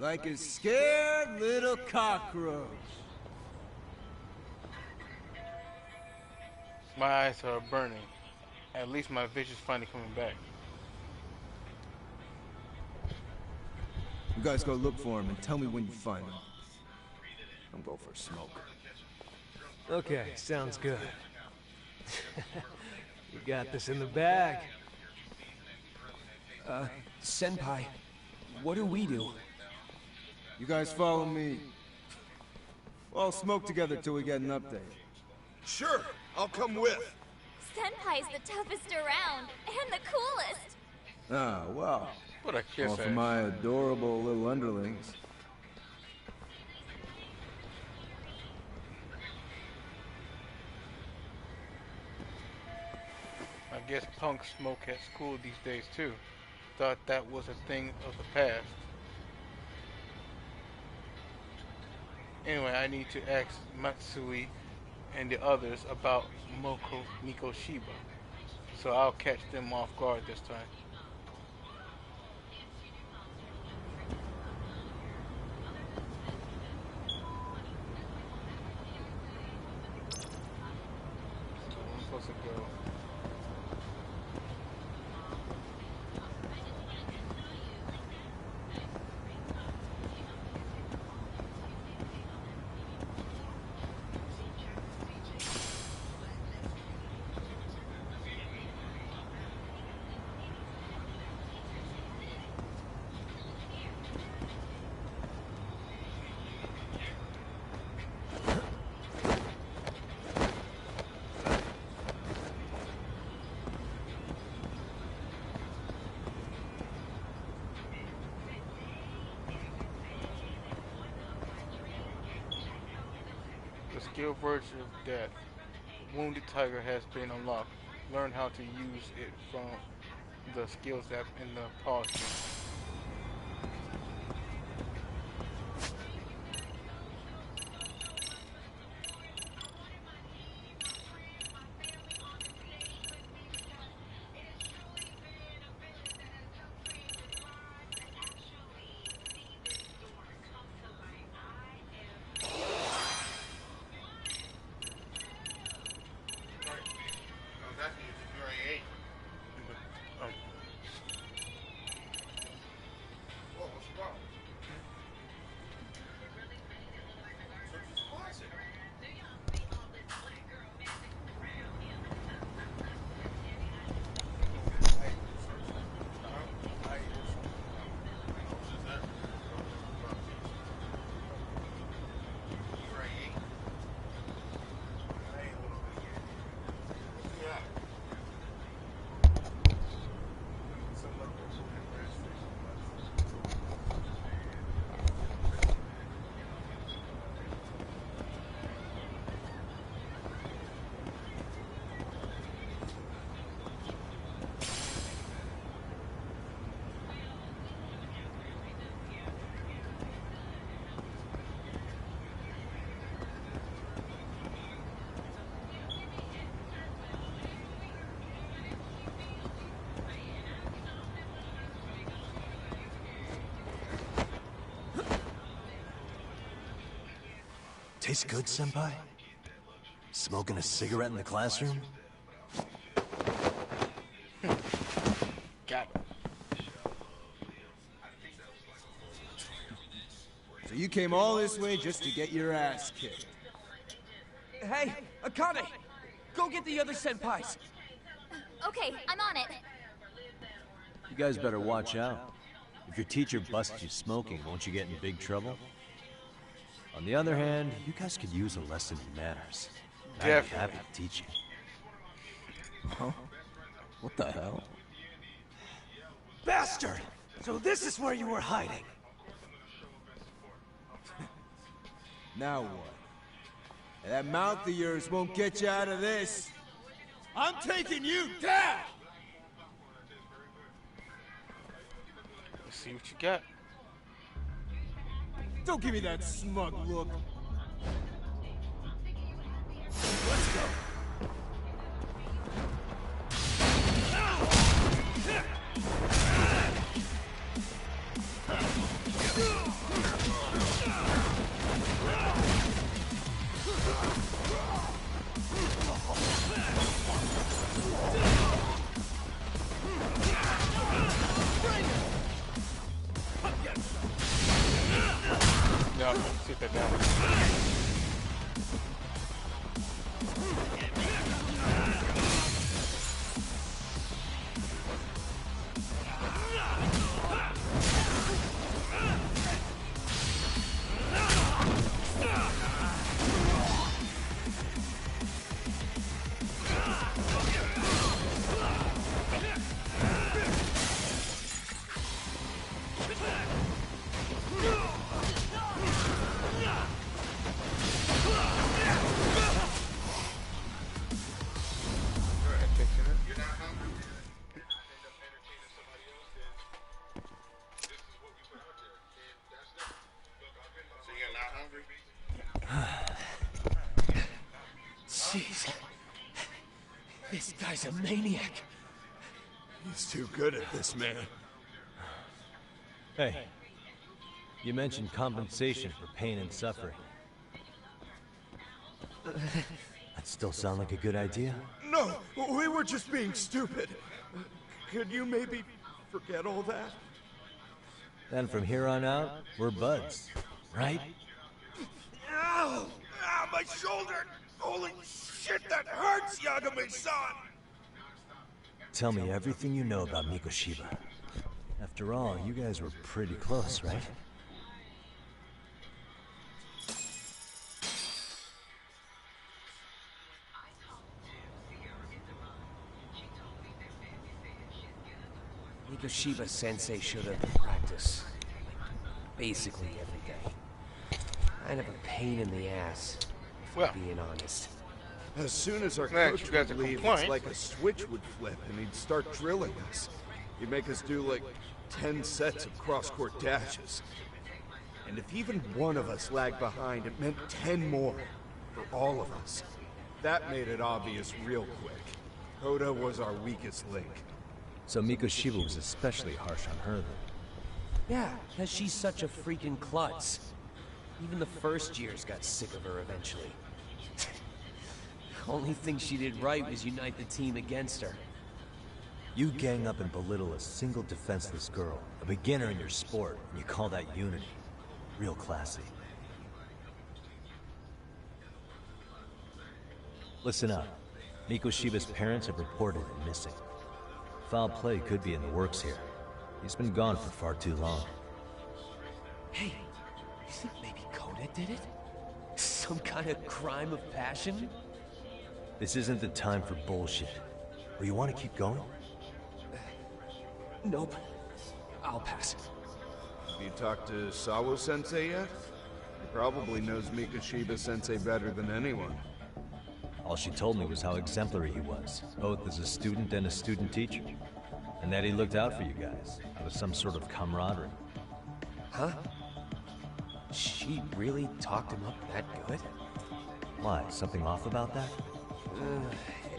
Like a scared little cockroach. My eyes are burning. At least my vision's finally coming back. You guys go look for him and tell me when you find him. I'm going for a smoke. Okay, sounds good. You got this in the bag. Senpai, what do we do? You guys follow me. We'll all smoke together till we get an update. Sure, I'll come with. Senpai's the toughest around, and the coolest. Ah, well. What a kiss All for ass. my adorable little underlings. I guess punks smoke at school these days too. Thought that was a thing of the past. Anyway, I need to ask Matsui and the others about Mikoshiba. So I'll catch them off guard this time. So I'm supposed to go. skill verge of death. Wounded Tiger has been unlocked. Learn how to use it from the skills app in the pause menu. Tastes good, Senpai? Smoking a cigarette in the classroom? Got it. So you came all this way just to get your ass kicked. Hey, Akane! Go get the other senpais! Okay, I'm on it. You guys better watch out. If your teacher busts you smoking, won't you get in big trouble? On the other hand, you guys could use a lesson in manners. I'd be happy to teach you. Huh? What the hell? Bastard! So this is where you were hiding. Now what? That mouth of yours won't get you out of this. I'm taking you down! Let's see what you got. Don't give me that smug look. Let's go. No, sit that down. Jeez. This guy's a maniac. He's too good at this, man. Hey, you mentioned compensation for pain and suffering. That still sound like a good idea? No, we were just being stupid. Could you maybe forget all that? Then from here on out, we're buds, right? Ow! Ow, my shoulder! Holy shit, that hurts, Yagami-san! Tell me everything you know about Mikoshiba. After all, you guys were pretty close, right? Mikoshiba Sensei showed up to practice. Basically every day. Kind of a pain in the ass, if Well, being honest. As soon as our Next, coach you guys would are leave, it's compliant. like a switch would flip and he'd start drilling us. He'd make us do like 10 sets of cross-court dashes. And if even one of us lagged behind, it meant 10 more for all of us. That made it obvious real quick. Koda was our weakest link. So Mikoshiba was especially harsh on her then. Yeah, because she's such a freaking klutz. Even the first years got sick of her eventually. Only thing she did right was unite the team against her. You gang up and belittle a single defenseless girl, a beginner in your sport, and you call that unity. Real classy. Listen up. Mikoshiba's parents have reported him missing. Foul play could be in the works here. He's been gone for far too long. Hey, you think maybe Koda did it? Some kind of crime of passion? This isn't the time for bullshit. Or you want to keep going? Nope. I'll pass. Have you talked to Sawo-sensei yet? He probably knows Mikoshiba-sensei better than anyone. All she told me was how exemplary he was, both as a student and a student teacher. And that he looked out for you guys, out of some sort of camaraderie. Huh? She really talked him up that good? Why, something off about that?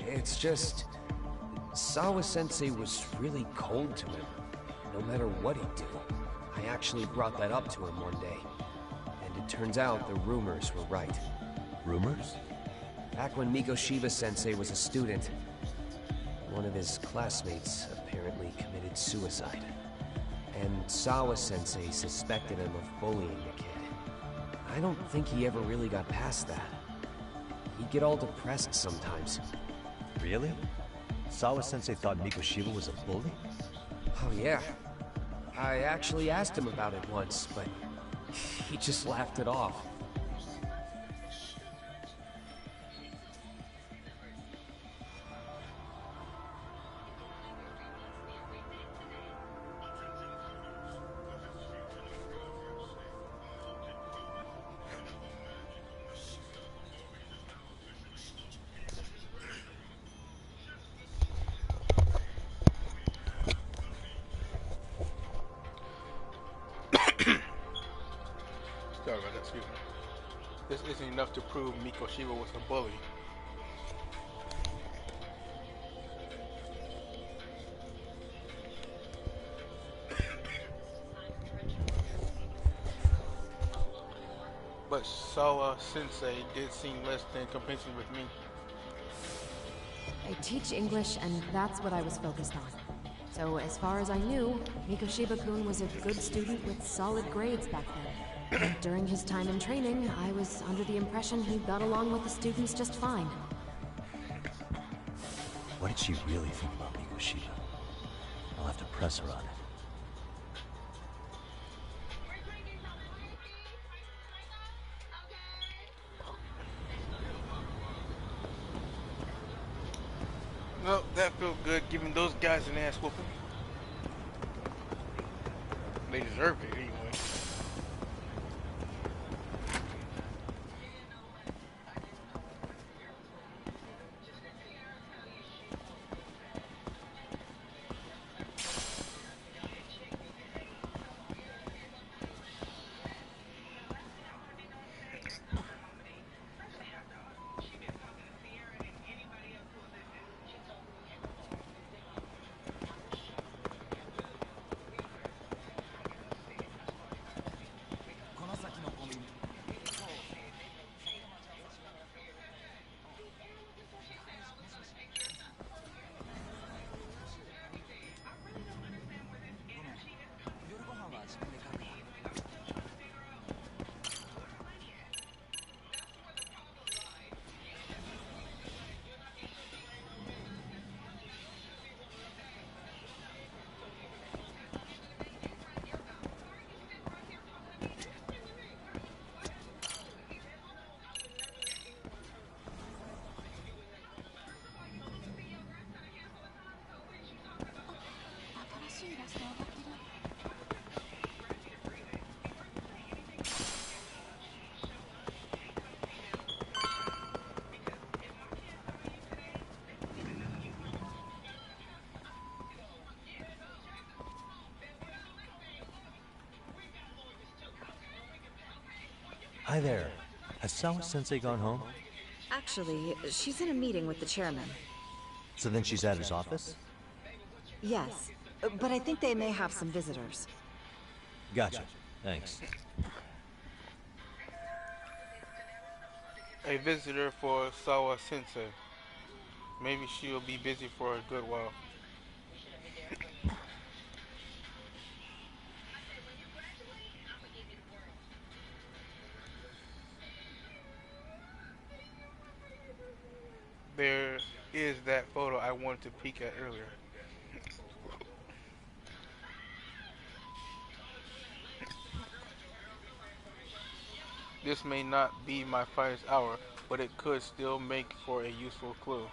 It's just... Sawa-sensei was really cold to him, no matter what he'd do. I actually brought that up to him one day. And it turns out the rumors were right. Rumors? Back when Mikoshiba-sensei was a student, one of his classmates apparently committed suicide. And Sawa-sensei suspected him of bullying the kid. I don't think he ever really got past that. He'd get all depressed sometimes. Really? Sawa-sensei thought Mikoshiba was a bully? Oh yeah. I actually asked him about it once, but he just laughed it off. Sorry about that, excuse me. This isn't enough to prove Mikoshiba was a bully. But Sawa-sensei did seem less than convincing with me. I teach English, and that's what I was focused on. So as far as I knew, Mikoshiba-kun was a good student with solid grades back then. And during his time in training, I was under the impression he got along with the students just fine. What did she really think about Mikoshiba? I'll have to press her on it. Well, that felt good, giving those guys an ass whooping. They deserved it anyway. Hi there. Has Sawa-sensei gone home? Actually, she's in a meeting with the chairman. So then she's at his office? Yes, but I think they may have some visitors. Gotcha. Thanks. A visitor for Sawa Sensei. Maybe she'll be busy for a good while. There is that photo I wanted to peek at earlier. This may not be my finest hour, but it could still make for a useful clue.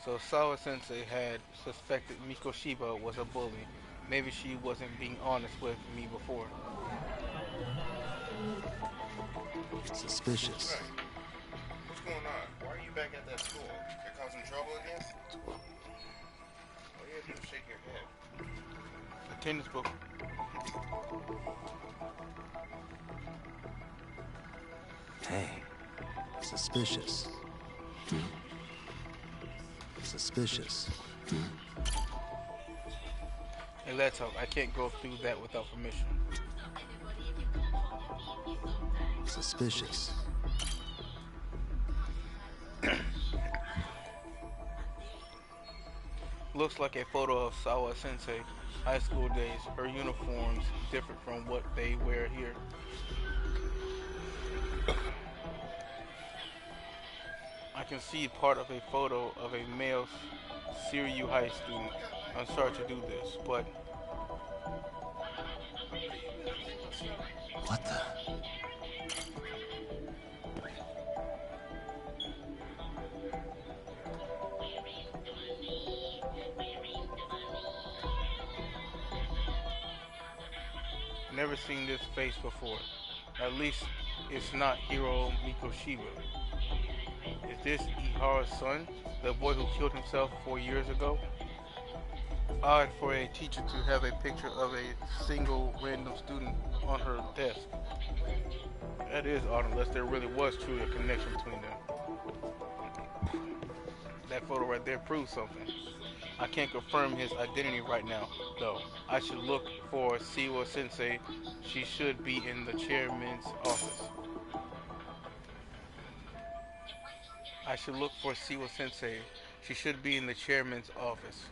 So Sawa Sensei had suspected Mikoshiba was a bully. Maybe she wasn't being honest with me before. Suspicious. What's going on? Why are you back at that school? You're causing trouble again? All you have to do is shake your head. Attendance book. Hey. Suspicious. Suspicious. Hey, let's talk. I can't go through that without permission. Suspicious. Looks like a photo of Sawa Sensei high school days. Her uniforms different from what they wear here. I can see part of a photo of a male Siryu High student. I'm sorry to do this, but... What the? Never seen this face before. At least it's not Hiro Mikoshiba. Is this Ihara's son? The boy who killed himself 4 years ago? Odd for a teacher to have a picture of a single random student on her desk. That is odd unless there really was truly a connection between them. That photo right there proves something. I can't confirm his identity right now, though. I should look for Siwa Sensei. She should be in the chairman's office. I should look for Siwa Sensei. She should be in the chairman's office.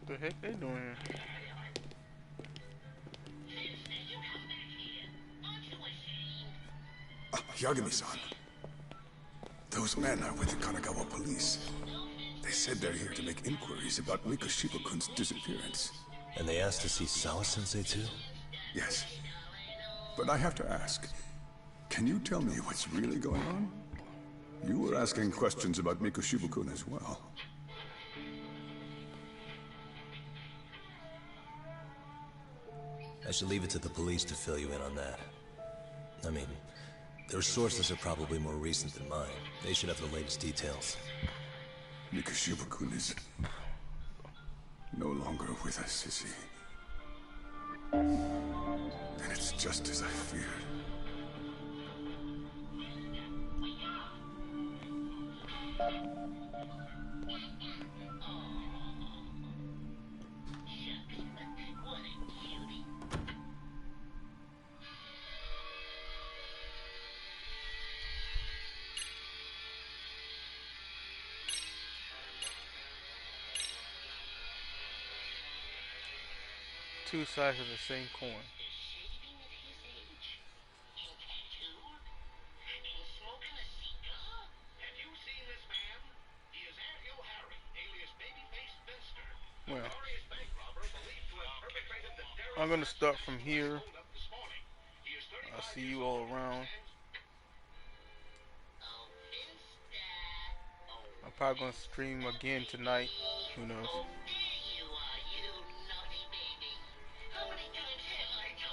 What the heck they doing here? Yagami-san. Those men are with the Kanagawa police. They said they're here to make inquiries about Mikoshiba-kun's disappearance. And they asked to see Sawa-sensei too? Yes. But I have to ask, can you tell me what's really going on? You were asking questions about Mikoshiba-kun as well. I should leave it to the police to fill you in on that. I mean, their sources are probably more recent than mine. They should have the latest details. Mikoshiba-kun is no longer with us, is he? And it's just as I feared. two sides of the same coin. Well, I'm gonna start from here. I'll see you all around. I'm probably gonna stream again tonight. Who knows?